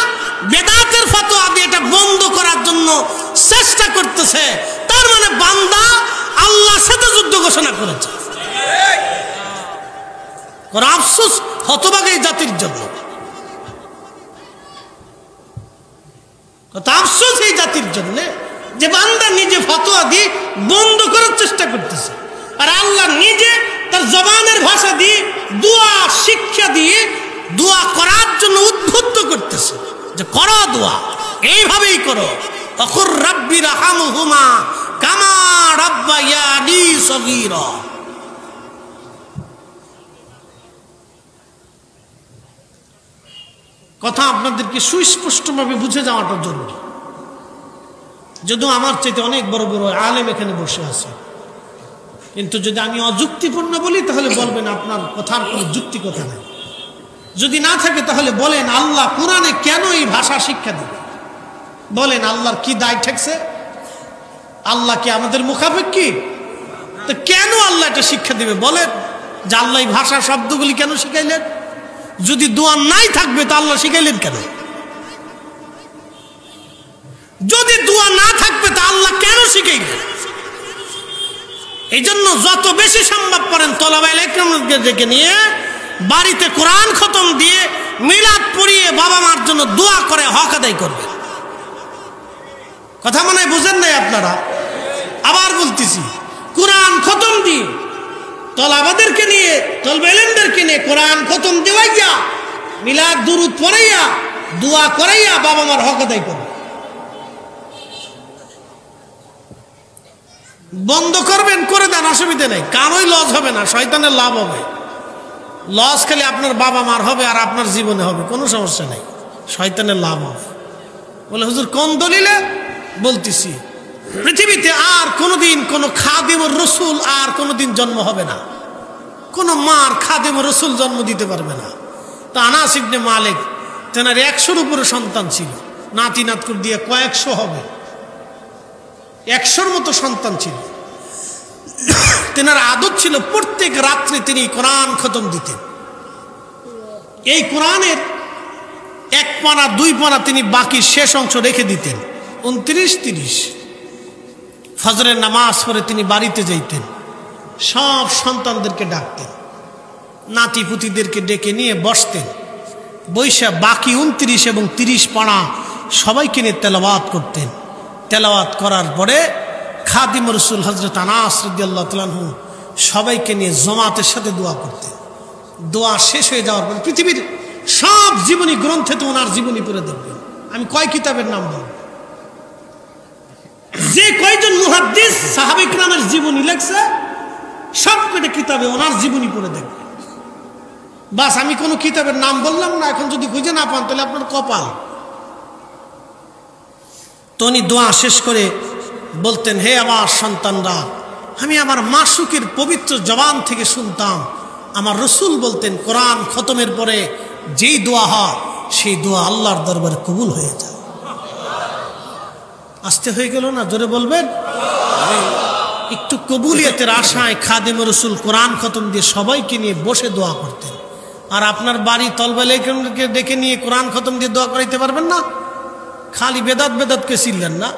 বেদাতের ফতোয়া দিয়ে এটা বন্ধ করার জন্য চেষ্টা করতেছে। তার মানে বান্দা আল্লাহর সাথে যুদ্ধ ঘোষণা করেছে। আফসোস হতভাগ এই জাতির জন্য, আফসোস এই জাতির জন্য যে বান্দা নিজে ফতোয়া দিয়ে বন্ধ করার চেষ্টা করতেছে, আর আল্লাহ নিজে তার জবানের ভাষা দিয়ে দোয়া শিক্ষা দিয়ে দোয়া করার জন্য উদ্বুদ্ধ করতেছে যে করো দোয়া, এইভাবেই করো। অকুর রাব্বি রাহমহুমা কামা রাব্বায়ানি সগীরা। কথা আপনাদেরকে সুস্পষ্টভাবে বুঝে যাওয়াটা জরুরি। যদিও আমার চাইতে অনেক বড় বড় আলেম এখানে বসে আছে, কিন্তু যদি আমি অযুক্তিপূর্ণ বলি তাহলে বলবেন আপনার কথার কোনো যুক্তি কথা নাই। যদি না থাকে তাহলে বলেন আল্লাহ কোরআনে কেন এই ভাষা শিক্ষা দিবে? বলেন আল্লাহর কি দায় ঠেকছে? আল্লাহ কি আমাদের মুখাপেক্ষী? তো কেন আল্লাহ এটা শিক্ষা দিবে? বলেন যে আল্লাহ এই ভাষা শব্দগুলি কেন শিখাইলেন? যদি দোয়া নাই থাকবে তা আল্লাহ শিখাইলেন কেন? যদি দোয়া না থাকবে তা আল্লাহ কেন শিখাইলেন? এই জন্য যত বেশি সম্ভব পারেন তলাবাইল একরামকে ডেকে নিয়ে বাড়িতে কোরআন খতম দিয়ে মিলাদ পড়িয়ে বাবা মার জন্য দোয়া করে হক আদায় করবেন। কথা মনে হয় বুঝেন নাই আপনারা? আবার বলতেছি, কোরআন খতম দিয়ে তলাবাদেরকে নিয়ে তলবে ইলমদেরকে নিয়ে কোরআন খতম দেওয়াইয়া মিলাদ দুরুদ পড়াইয়া দোয়া করাইয়া বাবা মার হক আদায় করবে। বন্ধ করবেন, করে দেন, অসুবিধা নেই, কারোই লস হবে না, শয়তানের লাভ হবে। লস খালি আপনার বাবা মার হবে আর আপনার জীবনে হবে, কোনো সমস্যা নেই, শয়তানের লাভ হবে। বলে হুজুর কোন দলিলে? বলতেছি, পৃথিবীতে আর কোনোদিন কোনো খাদিমুর রসুল আর কোনোদিন জন্ম হবে না, কোনো মার খাদিমুর রসুল জন্ম দিতে পারবে না। তা আনাস ইবনে মালিক, তেনার 100-র উপরে সন্তান ছিল, নাতি নাতকুর দিয়ে কয়েকশো হবে, 100-র মতো সন্তান ছিল। তেনার আদত ছিল প্রত্যেক রাত্রে তিনি কোরআন খতম দিতেন। এই কোরআনের 1 পানা 2 পানা তিনি বাকি শেষ অংশ রেখে দিতেন। 29-30 ফজরের নামাজ পড়ে তিনি বাড়িতে যাইতেন, সব সন্তানদেরকে ডাকতেন, নাতি পুতিদেরকে ডেকে নিয়ে বসতেন, বৈশা বাকি 29 এবং 30 পানা সবাইকে নিয়ে তেলাওয়াত করতেন। তেলাওয়াত করার পরে খাদিম রসুল হযরত আনাস রাদিয়াল্লাহু তাআলা আনহু সবাইকে নিয়ে জামাতের সাথে দোয়া করতেন। দোয়া শেষ হয়ে যাওয়ার পর পৃথিবীর সব জীবনী গ্রন্থে তো ওনার জীবনী পড়ে দেখবেন। আমি কয় কিতাবের নাম বলব, যে কয়জন মুহাদ্দিস সাহাবা ইকরামের জীবনী লেখছে সব কয়টা কিতাবে ওনার জীবনী পড়ে দেখবেন। বাস আমি কোনো কিতাবের নাম বললাম না, এখন যদি খুঁজে না পান তাহলে আপনার কপাল। তো উনি দোয়া শেষ করে বলতেন, হে আমার সন্তানরা, আমি আমার মাসুকের পবিত্র জবান থেকে শুনতাম আমার রসুল বলতেন কোরআন খতমের পরে যেই দোয়া হয় সেই দোয়া আল্লাহর দরবারে কবুল হয়ে যায়। আসতে হয়ে গেল না? জোরে বলবেন। একটু কবুলিয়তের আশায় খাদিম রসুল কোরআন খতম দিয়ে সবাইকে নিয়ে বসে দোয়া করতেন। আর আপনার বাড়ি তলবেলাকে ডেকে নিয়ে কোরআন খতম দিয়ে দোয়া করাইতে পারবেন না? খালি বেদাত বেদাতকে ছিলেন না।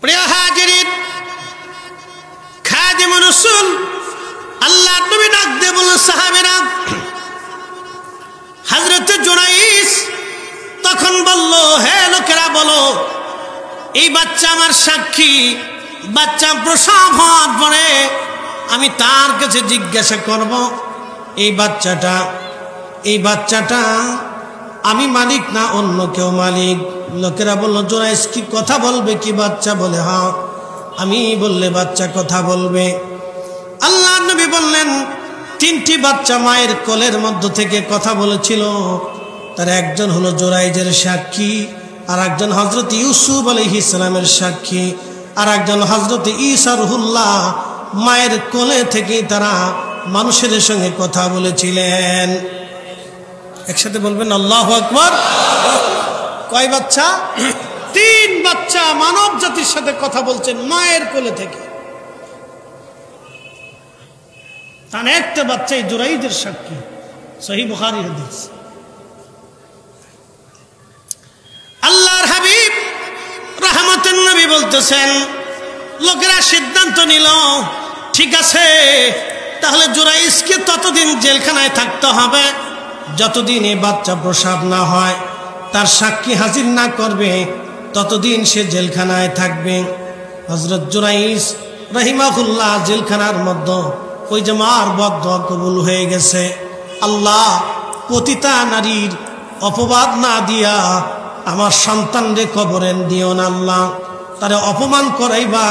প্রিয় হাজিরিন, খাদিম রাসূল আল্লাহ নবী ডাক দিয়ে বললেন, সাহাবীরা, হযরত জুনাইস তখন বলল, হে লোকেরা বলো, এই বাচ্চা আমার সাক্ষী, বাচ্চা প্রসব হওয়ার পরে আমি তার কাছে জিজ্ঞাসা করব এই বাচ্চাটা আমি মালিক না অন্য কেউ মালিক? লোকেরা বলল, জুনাইস কি কথা বলবে? কি বাচ্চা? বলে হ্যাঁ। আমি বললে বাচ্চা কথা বলবে। বললেন 3টি বাচ্চা মায়ের কোলের মধ্য থেকে কথা বলেছিল, তার একজন হলো জুরাইজের সাক্ষী, আর একজন হযরত ইউসুফ আলাইহিস সালামের সাক্ষী, আর একজন হযরত ঈসা রুহুল্লাহ। মায়ের কোলে থেকে তারা মানুষের সঙ্গে কথা বলেছিলেন। একসাথে বলবেন আল্লাহু আকবার। কয় বাচ্চা? 3 বাচ্চা মানব জাতির সাথে কথা বলছেন মায়ের কোলে থেকে। তার একটা বাচ্চাই জুরাইজের সাক্ষী, সহিহ বুখারী হাদিস। আল্লাহর হাবিব রাহমাতুন নবী বলতেছেন, লোকেরা সিদ্ধান্ত নিল, ঠিক আছে তাহলে জুরাইজকে ততদিন জেলখানায় থাকতে হবে যতদিন এই বাচ্চা প্রসব না হয়, তার সাক্ষী হাজির না করবে ততদিন সে জেলখানায় থাকবে। হযরত জুরাইজ রাহিমাহুল্লাহ জেলখানার মধ্যে ওই যে মার বদদোয়া কবুল হয়ে গেছে। আল্লাহ, পতিতা নারীর অপবাদ না দিয়া আমার সন্তানরে কবরে দিও না আল্লাহ, তারে অপমান করাইবা,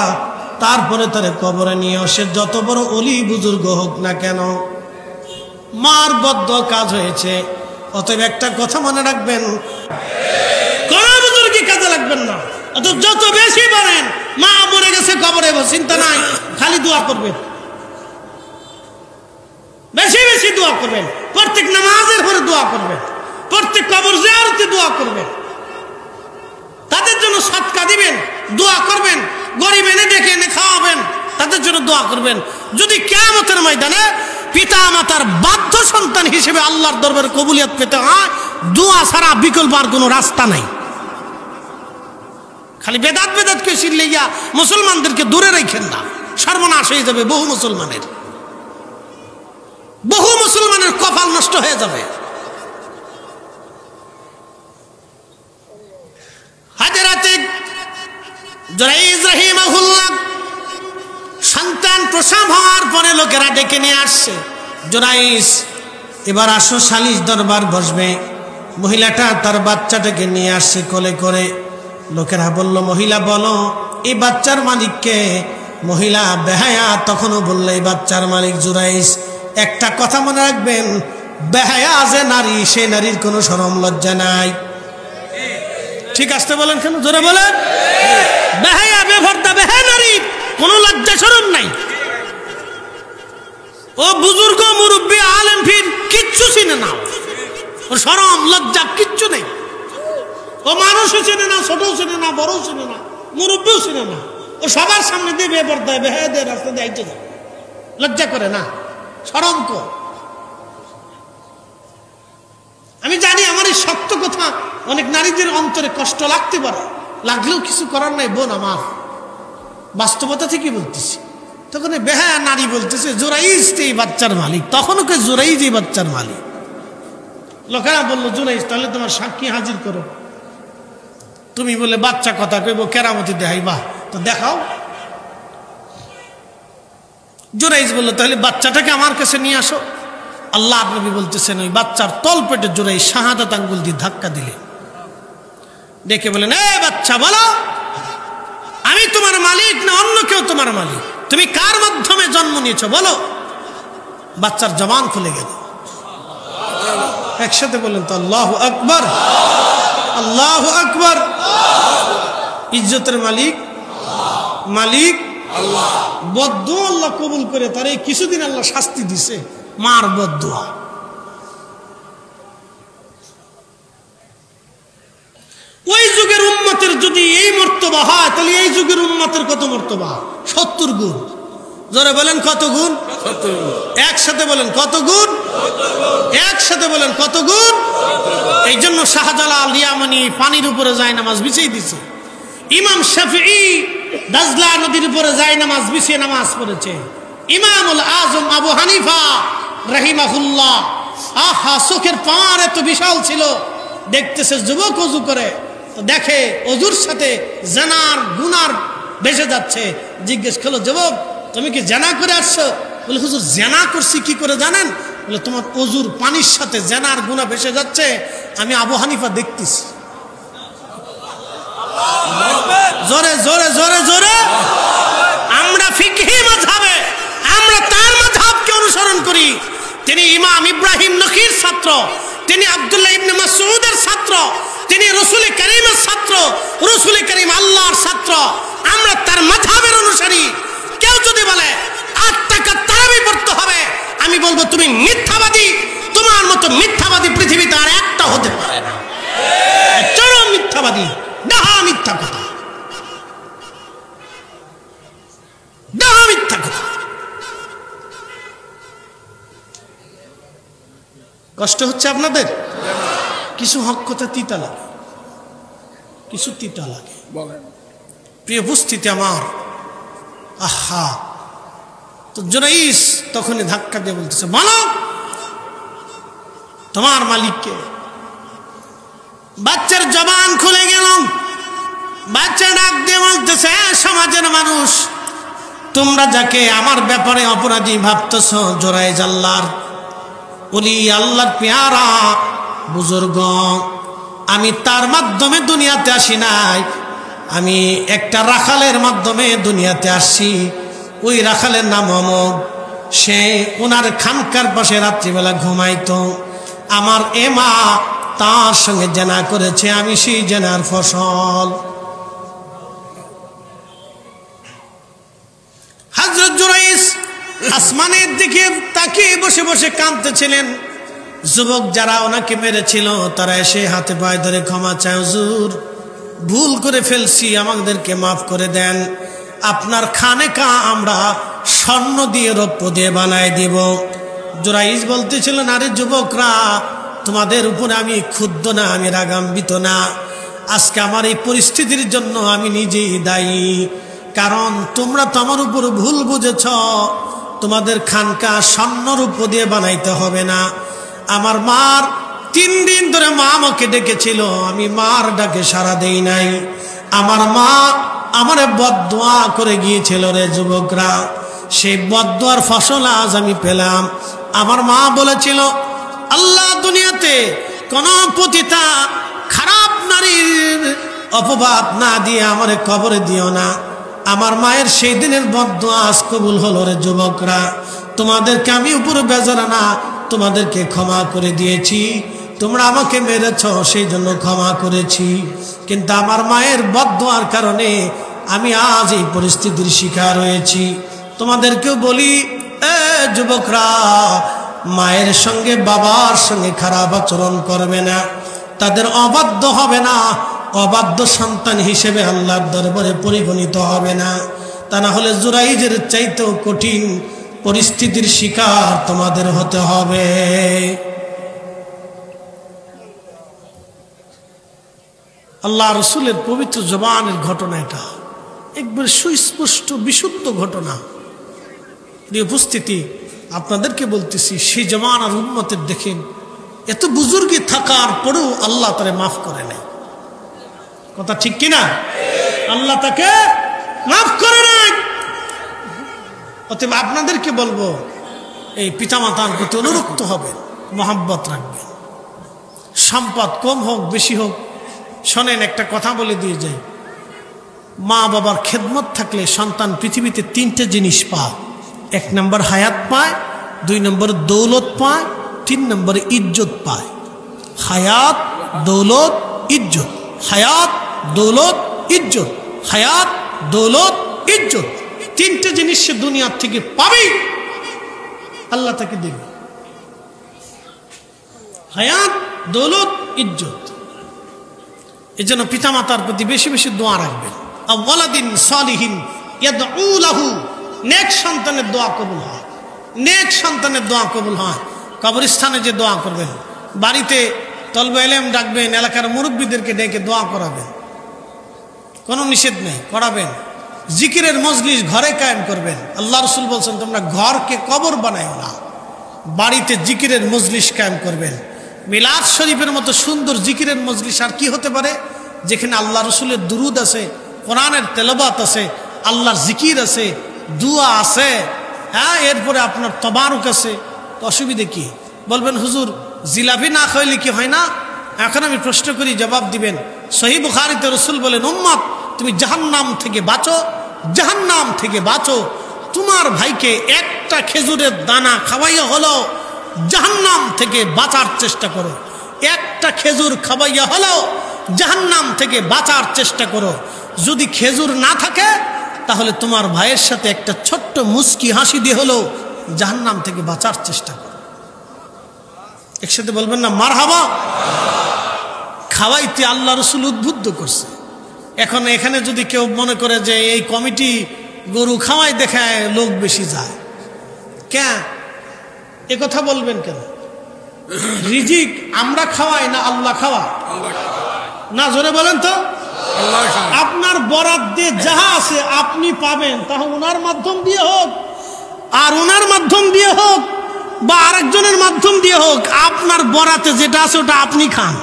তারপরে তারে কবরে নিও, সে যত বড় অলি বুজুর্গ হোক না কেন। মার বদদোয়া কাজ হয়েছে। অতএব একটা কথা মনে রাখবেন, কোন বুজুর্গই কাজে লাগবেন না। অতএব যত বেশি পারেন, মা মরে গেছে কবরে, চিন্তা নাই, খালি দোয়া করবেন, বেশি বেশি দোয়া করবেন, প্রত্যেক নামাজের পরে দোয়া করবেন, প্রত্যেক কবর জিয়ারতে দোয়া করবেন, তাদের জন্য সদকা দিবেন, দোয়া করবেন, গরিব এনে ডেকে এনে খাওয়াবেন, তাদের জন্য দোয়া করবেন। যদি কিয়ামতের ময়দানে পিতা মাতার বাধ্য সন্তান হিসেবে আল্লাহর দরবারে কবুলিয়ত পেতে হয়, দোয়া ছাড়া বিকল্প আর কোনো রাস্তা নাই। খালি বেদাত বেদাত কে শিরলিয়া মুসলমানদেরকে দূরে রাখেন না, সর্বনাশ হয়ে যাবে বহু মুসলমানের, বহু মুসলমানের কপাল নষ্ট হয়ে যাবে। হযরত জুরাইজ রাহিমাহুল্লাহ সন্তান প্রসব হওয়ার পরে লোকেরা ডেকে নিয়ে আসছে, জুরাইজ এবার আসো, সালিশ দরবার বসবে। মহিলাটা তার বাচ্চাটাকে নিয়ে আসছে কোলে করে। লোকেরা বলল, মহিলা বলো এই বাচ্চার মালিককে? মহিলা বেহায়া তখনও বলল, এই বাচ্চার মালিক জুরাইজ। একটা কথা মনে রাখবেন, বেহায়া যে নারী, সে নারীর কোনো শরম লজ্জা নাই। ঠিক আসতে বলেন কেন, জোরে বলেন। বেহায়া বেপরদা বেহায়া নারীর কোনো লজ্জা শরম নাই। ও বুজুর্গ মুরব্বী আলেম ফির কিচ্ছু চিনে না, ও শরম লজ্জা কিচ্ছু নেই। ও মানুষও চিনে না, ছোটও চিনে না, বড়ও চিনে না, মুরব্বীও চিনে না। ও সবার সামনে দিয়ে বেপরদায় বেহায়াদের রাস্তা দিয়ে আইতে যায়, লজ্জা করে না, শরম কর। আমি জানি আমার এই শক্ত কথা অনেক নারীদের অন্তরে কষ্ট লাগতে পারে, লাগলেও কিছু করার নাই বোন আমার, বাস্তবতা থেকে বলতেছি। তখন বেহায়া নারী বলতেছে, জুরাইজ এই বাচ্চার মালিক। তখন ওকে জুরাইজ এই বাচ্চার মালিক। লোকেরা বললো, জুরাইজ তাহলে তোমার সাক্ষী হাজির করো। তুমি বলে বাচ্চা কথা কইব, কেরামতি দেখাইবা, তো দেখাও। জুরাইজ বললো, তাহলে বাচ্চাটাকে আমার কাছে নিয়ে আসো। আল্লাহ নবী বলতেছেন, ওই বাচ্চার তল পেটে জুরাইজ শাহাদাত আঙ্গুল দিয়ে ধাক্কা দিলে, ডেকে বলেন, এ বাচ্চা বলো, আমি তোমার মালিক না অন্য কেউ তোমার মালিক? তুমি কার মাধ্যমে জন্ম নিয়েছো বলো। বাচ্চার জবান খুলে গেল। একসাথে বলেন তো আল্লাহু আকবার, আল্লাহু আকবার। ইজ্জতের মালিক মালিক আল্লাহ। বদদুয়া আল্লাহ কবুল করে তার এই কিছুদিন আল্লাহ শাস্তি দিছে, মার বদদুয়া। ওই যুগের উম্মতের যদি এই মর্তবা হয়, তাহলে এই যুগের উম্মতের কত মর্তবা? 70 গুণ। জোরে বলেন কত গুণ? 70 গুণ। একসাথে বলেন কত গুণ? 70 গুণ। একসাথে বলেন কত গুণ? 70 গুণ। এই জন্য শাহজালাল ইয়ামানি পানির উপরে যায় নামাজ বিছিয়ে দিছে। ইমাম শাফিঈ দাজলা নদীর উপরে যায় নামাজ বিছিয়ে নামাজ পড়েছে। ইমামুল আজম আবু হানিফা রাহিমাহুল্লাহ, আহা চোখের পাওয়ার এত বিশাল ছিল, দেখতেছে যুবক ওযু করে, তো দেখে ওযুর সাথে জানার গুনার ভেসে যাচ্ছে। জিজ্ঞেস করলো, যুবক তুমি কি জানা করে আসছো? বলে, হুজুর জানা করছি কি করে জানেন? বলে, তোমার ওযুর পানির সাথে জানার গুনাহ ভেসে যাচ্ছে, আমি আবু হানিফা দেখতেছি। জোরে জোরে জোরে জোরে। আমরা ফিকহি মাযহাবে, আমরা তার মাযহাবকে স্মরণ করি, তিনি ইমাম ইব্রাহিম নখীর ছাত্র, তিনি আব্দুল্লাহ ইবনে মাসউদের ছাত্র, তিনি রাসূল করিমের ছাত্র, রাসূল করিম আল্লাহর ছাত্র। আমরা তার মাযহাবের অনুসারী। কেউ যদি বলে 8 টাকা তারাবি পড়তে হবে, আমি বলবো তুমি মিথ্যাবাদী। তোমার মতো মিথ্যাবাদী পৃথিবীতে আর একটা হতে পারে না। চরম মিথ্যাবাদী, ডাহা মিথ্যা কথা, ডাহা মিথ্যা কথা। কষ্ট হচ্ছে আপনাদের? কিছু হক কথা তিতা লাগে, কিছু তিতা লাগে। প্রিয় উপস্থিতি আমার, আহা, তো জুরাইস তখনই ধাক্কা দিয়ে বলতেছে, বলো তোমার মালিককে। বাচ্চার জবান খুলে গেল, বাচ্চা ডাক দিয়ে বলতেছে, সমাজের মানুষ, তোমরা যাকে আমার ব্যাপারে অপরাধী ভাবতেছ, জুরাইজ আল্লাহর ওলি, আল্লাহর পেয়ারা বুজুর্গ, আমি তার মাধ্যমে দুনিয়াতে আসি নাই, আমি একটা রাখালের মাধ্যমে দুনিয়াতে আসছি। ওই রাখালের নাম অমক, সে ওনার খানকার পাশে রাত্রিবেলা ঘুমাইতো। আমার মা তার সঙ্গে জেনা করেছে, আমি সেই জেনার ফসল। হযরত জুরাইস আসমানের দিকে তাকিয়ে বসে বসে কাঁদতেছিলেন। যুবক যারা ওনাকে মেরেছিল তারা এসে হাতে পায়ে ধরে ক্ষমা চায়, হুজুর ভুল করে ফেলছি, আমাদেরকে মাফ করে দেন। আপনার খানেকা আমরা স্বর্ণ দিয়ে রৌপ্য দিয়ে বানায় দিব। জুরাইস বলতেছিলেন, আরে যুবকরা, তোমাদের উপরে আমি ক্ষুব্ধ না, আমি রাগান্বিত না। আজকে আমার এই পরিস্থিতির জন্য আমি নিজেই দায়ী, কারণ তোমরা তো আমার উপর ভুল বুঝেছ। তোমাদের খানকা স্বর্ণ রৌপ্য দিয়ে বানাইতে হবে না। আমার মার 3 দিন ধরে মা আমাকে ডেকেছিল, আমি মার ডাকে সাড়া দেই নাই। আমার মা আমারে বদদোয়া করে গিয়েছিল রে যুবকরা, সেই বদদোয়ার ফসল আজ আমি পেলাম। আমার মা বলেছিল, আল্লাহ দুনিয়াতে কোন পতিতা খারাপ নারীর অপবাদ না দিয়ে আমারে কবরে দিও না। আমার মায়ের সেই দিনের বদদোয়া আজ কবুল হলো রে যুবকরা। তোমাদেরকে আমি উপরে বেজার না, তোমাদেরকে ক্ষমা করে দিয়েছি। তোমরা আমাকে মেরেছ, সেই জন্য ক্ষমা করেছি, কিন্তু আমার মায়ের বদদোয়ার কারণে আমি আজ এই পরিস্থিতির শিকার হয়েছি। তোমাদেরকেও বলি, যুবকরা, মায়ের সঙ্গে বাবার সঙ্গে খারাপ আচরণ করবে না, তাদের অবাধ্য হবে না, অবাধ্য সন্তান হিসেবে আল্লাহর দরবারে পরিগণিত হবে না। তা না হলে জুরাইজের চাইতেও কঠিন পরিস্থিতির শিকার তোমাদের হতে হবে। আল্লাহ রসুলের পবিত্র জবানের ঘটনা, এটা একবার সুস্পষ্ট বিশুদ্ধ ঘটনা। উপস্থিতি আপনাদেরকে বলতেছি, সেই জমানার উম্মতের দেখেন, এত বুজুর্গি থাকার পরেও আল্লাহ তারে মাফ করে নাই। কথা ঠিক কিনা? আল্লাহ তাকে মাফ করে নাই। অতএব আপনাদেরকে বলবো, এই পিতামাতার প্রতি অনুরক্ত হবেন, মহাব্বত রাখবেন। সম্পদ কম হোক বেশি হোক, শোনেন একটা কথা বলে দিয়ে যাই, মা বাবার খেদমত থাকলে সন্তান পৃথিবীতে 3টে জিনিস পায়। 1 নম্বর হায়াত পায়, 2 নম্বর দৌলত পায়, 3 নম্বরে ইজ্জত পায়। হায়াত, দৌলত, ইজ্জত। হায়াত, দৌলত, ইজ্জত। হায়াত, দৌলত, ইজ্জত। 3টে জিনিস সে দুনিয়ার থেকে পাবেই, আল্লাহ তাকে দেবে। হায়াত, দৌলত, ইজ্জত। এই জন্য পিতামাতার প্রতি বেশি বেশি দোয়া রাখবেন। ওয়ালাদিন সালিহিন ইয়াদউ লাহু, নেক সন্তানের দোয়া কবুল হয়, নেক সন্তানের দোয়া কবুল হয়। কবরস্থানে যে দোয়া করবেন, বাড়িতে তলবে ইলম ডাকবেন, এলাকার মুরব্বীদেরকে ডেকে দোয়া করাবেন, কোনো নিষেধ নেই, করাবেন। জিকিরের মজলিস ঘরে কায়েম করবেন। আল্লাহ রসুল বলছেন, তোমরা ঘরকে কবর বানায় না, বাড়িতে জিকিরের মজলিস কায়েম করবেন। মিলাদ শরীফের মতো সুন্দর জিকিরের মজলিস আর কি হতে পারে, যেখানে আল্লাহ রসুলের দুরুদ আছে, কোরআনের তেলাওয়াত আছে, আল্লাহর জিকির আছে, দুয়া আছে, হ্যাঁ, এরপরে আপনার তবারুক আছে। তো অসুবিধে কি? বলবেন হুজুর জিলাপি না খাইলে কি হয় না? এখন আমি প্রশ্ন করি, জবাব দিবেন। সহিহ বুখারীতে রসুল বলেন, উম্মত তুমি জাহান্নাম থেকে বাঁচো, জাহান্নাম থেকে বাঁচো। তোমার ভাইকে একটা খেজুরের দানা খাওয়াইয়া হলো জাহান্নাম থেকে বাঁচার চেষ্টা করো, একটা খেজুর খাওয়াইয়া হলো জাহান্নাম থেকে বাঁচার চেষ্টা করো। যদি খেজুর না থাকে তাহলে তোমার ভাইয়ের সাথে একটা ছোট্ট মুস্কি হাসি দিয়ে হলো জাহান্নাম থেকে বাঁচার চেষ্টা করো। একসাথে বলবেন না মারহাবা। খাওয়াইতে আল্লাহ রসুল উদ্বুদ্ধ করছে। এখন এখানে যদি কেউ মনে করে যে এই কমিটি গরু খাওয়াই দেখায় লোক বেশি যায়, কেন এ কথা বলবেন কেন? রিজিক আমরা খাওয়াই না আল্লাহ খাওয়ায়? না জোরে বলেন তো। আপনার বরাত দিয়ে যাহা আছে আপনি পাবেন, তা ওনার মাধ্যম দিয়ে হোক আর ওনার মাধ্যম দিয়ে হোক বা আরেকজনের মাধ্যম দিয়ে হোক, আপনার বরাতে যেটা আছে ওটা আপনি খান।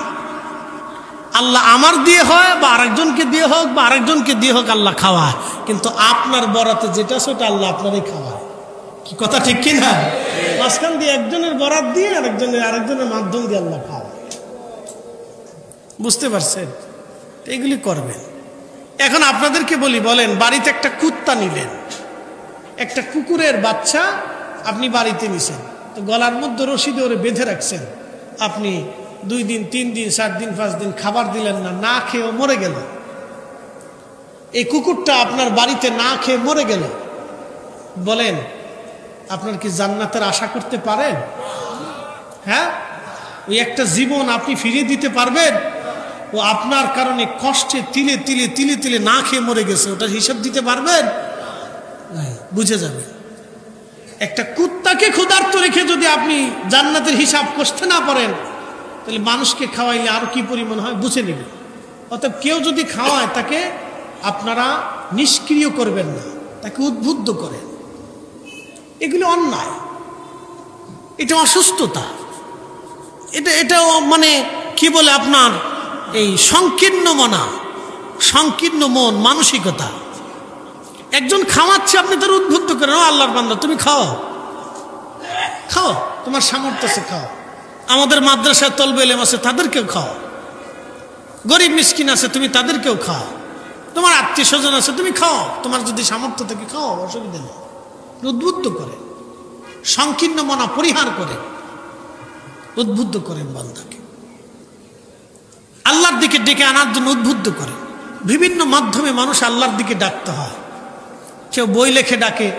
আল্লাহ আমার দিয়ে হয় বা আরেকজনকে দিয়ে হোক বা আরেকজনকে দিয়ে হোক আল্লাহ খাওয়ায়, কিন্তু আপনার বরাতে যেটা আছে ওটা আল্লাহ আপনারই খাওয়ায়। কি কথা ঠিক কিনা? মাঝখান দিয়ে একজনের বরাত দিয়ে আরেকজনের মাধ্যম দিয়ে আল্লাহ খাওয়ায়। বুঝতে পারছেন? এগুলি করবেন। এখন আপনাদেরকে বলি, বলেন বাড়িতে একটা কুত্তা নিলেন, একটা কুকুরের বাচ্চা আপনি বাড়িতে নিছেন, তো গলার মধ্যে রশি দিয়ে ওরে বেঁধে রাখছেন। আপনি 2 দিন 3 দিন 4 দিন 5 দিন খাবার দিলেন না, না খেয়েও মরে গেল। এই কুকুরটা আপনার বাড়িতে না খেয়ে মরে গেল। বলেন আপনার কি জান্নাতের আশা করতে পারেন? হ্যাঁ, ওই একটা জীবন আপনি ফিরিয়ে দিতে পারবেন? ও আপনার কারণে কষ্টে তিলে তিলে তিলে তিলে না খেয়ে মরে গেছে, ওটার হিসাব দিতে পারবেন? বুঝে যাবে। একটা কুত্তাকে ক্ষুধার্ত রেখে যদি আপনি জান্নাতের হিসাব কষতে না পারেন, তাহলে মানুষকে খাওয়াইলে আরো কি পরিমাণ হয় বুঝে নেবে। অতএব কেউ যদি খাওয়ায় তাকে আপনারা নিষ্ক্রিয় করবেন না, তাকে উদ্বুদ্ধ করেন। এগুলো অন্যায়, এটা অসুস্থতা, এটাও মানে কি বলে আপনার এই সংকীর্ণ মন মানসিকতা। একজন খাওয়াচ্ছে, আপনি তার উদ্বুদ্ধ করেন, আল্লাহর বান্দা তুমি খাও, তোমার সামর্থ্য আছে খাও। আমাদের মাদ্রাসায় তলবে এলেম আছে, তাদেরকেও খাও। গরিব মিসকিন আছে, তুমি তাদেরকেও খাও। তোমার আত্মীয় স্বজন আছে, তুমি খাও, তোমার যদি সামর্থ্য থাকে খাও, অসুবিধা নেই। উদ্বুদ্ধ করে, সংকীর্ণ মনা পরিহার করে উদ্বুদ্ধ করেন বান্দাকে, আল্লাহর দিকে ডেকে আনার জন্য উদ্বুদ্ধ করে। বিভিন্ন মাধ্যমে মানুষ আল্লাহর দিকে ডাকতে হয়। কেউ বই লেখে ডাকে,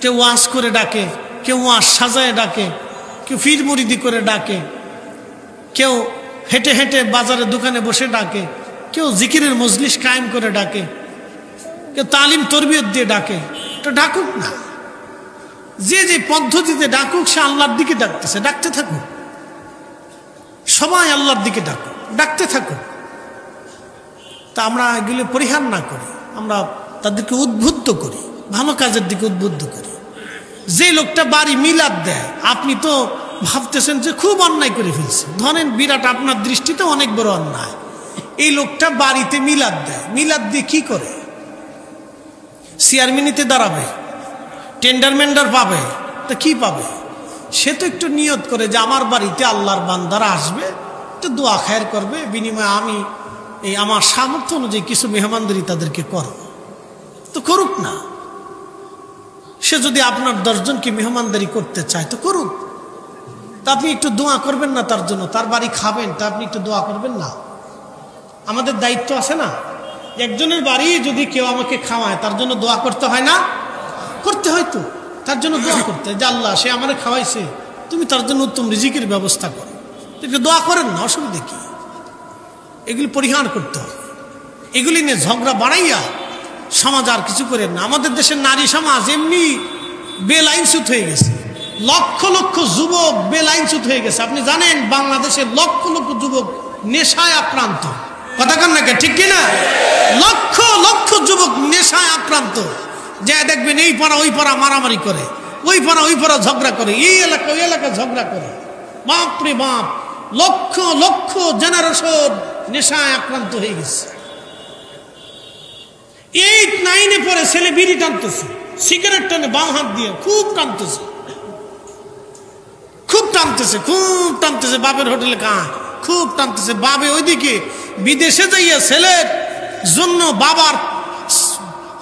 কেউ ওয়াজ করে ডাকে, কেউ ওয়াজ সাজায় ডাকে, কেউ ফির মুরিদি করে ডাকে, কেউ হেঁটে হেঁটে বাজারে দোকানে বসে ডাকে, কেউ জিকিরের মজলিস কায়েম করে ডাকে, কেউ তালিম তরবিয়ত দিয়ে ডাকে। তো ডাকুক না, যে যে পদ্ধতিতে ডাকুক, সে আল্লাহর দিকে ডাকতেছে, ডাকতে থাকুক। সবাই আল্লাহর দিকে ডাকুক, ডাকতে থাকুক। তা আমরা এগুলো পরিহার না করি, আমরা তাদেরকে উদ্বুদ্ধ করি, ভালো কাজের দিকে উদ্বুদ্ধ করি। যে লোকটা বাড়ি মিলাদ দেয়, আপনি তো ভাবতেছেন যে খুব অন্যায় করে ফেলছে, ধরেন বিরাট আপনার দৃষ্টিতে অনেক বড় অন্যায়। এই লোকটা বাড়িতে মিলাদ দেয়, মিলাদ দিয়ে কি করে? চেয়ারম্যানিতে দাঁড়াবে, টেন্ডার মেন্ডার পাবে, তা কি পাবে? সে তো একটু নিয়ত করে যে আমার বাড়িতে আল্লাহর বান্দারা আসবে, একটু দোয়া খায়ের করবে, বিনিময়ে আমি এই আমার সামর্থ্য অনুযায়ী কিছু মেহমানদারি তাদেরকে করব। তো করুক না, সে যদি আপনার 10 জনকে মেহমানদারি করতে চায় তো করুক। তা আপনি একটু দোয়া করবেন না তার জন্য? তার বাড়ি খাবেন, তা আপনি একটু দোয়া করবেন না? আমাদের দায়িত্ব আছে না? একজনের বাড়ি যদি কেউ আমাকে খাওয়ায়, তার জন্য দোয়া করতে হয় না? করতে হয় তো, তার জন্য দোয়া করতে হয় যে আল্লাহ সে আমারে খাওয়াইছে, তুমি তার জন্য উত্তম রিজিকের ব্যবস্থা করো। একটু দোয়া করেন না, অসুবিধা কি? এগুলি পরিহার করতে হবে। এগুলি নিয়ে ঝগড়া বাড়াইয়া সমাজ আর কিছু করেন না। আমাদের দেশের নারী সমাজ এমনি বেলাইনচ্যুত হয়ে গেছে, লক্ষ লক্ষ যুবক বেলাইনচ্যুত হয়ে গেছে। আপনি জানেন বাংলাদেশের লক্ষ লক্ষ যুবক নেশায় আক্রান্ত, কথা কন না ঠিক কিনা? লক্ষ লক্ষ যুবক নেশায় আক্রান্ত। যা দেখবেন এই পাড়া ওই পাড়া মারামারি করে, ওই পাড়া ওই পাড়া ঝগড়া করে, এই এলাকা ওই এলাকা ঝগড়া করে। বাপরে বাপ, লক্ষ লক্ষ জেনারেশন নেশায় আক্রান্ত হয়ে গেছে। 8, 9-এ পরে ছেলে বিড়ি টানতেছে, সিগারেট টানে বাম হাত দিয়ে, খুব টানতেছে, খুব টানতেছে, খুব টানতেছে। বাপের হোটেলে কাজ, খুব টানতেছে। বাবে ওইদিকে বিদেশে যাইয়া ছেলের জন্য বাবার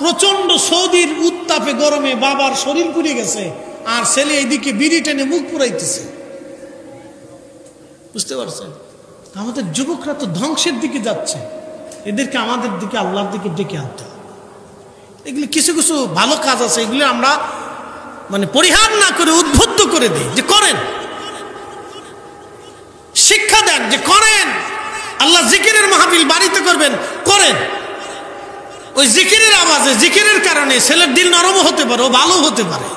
প্রচন্ড সৌদির উত্তাপে গরমে বাবার শরীর পুড়ে গেছে, আর ছেলে এইদিকে বিড়ি টেনে মুখ পুরাইতেছে। বুঝতে পারছেন? আমাদের যুবকরা তো ধ্বংসের দিকে যাচ্ছে, এদেরকে আমাদের দিকে, আল্লাহর দিকে ডেকে আনতে হবে। এগুলি কিছু কিছু ভালো কাজ আছে, এগুলি আমরা মানে পরিহার না করে উদ্বুদ্ধ করে দিই যে করেন, শিক্ষা দেন যে করেন। আল্লাহ জিকিরের মাহফিল বাড়িতে করবেন, করেন। ওই জিকিরের আওয়াজে, জিকিরের কারণে ছেলের দিল নরম হতে পারে, ও ভালো হতে পারে।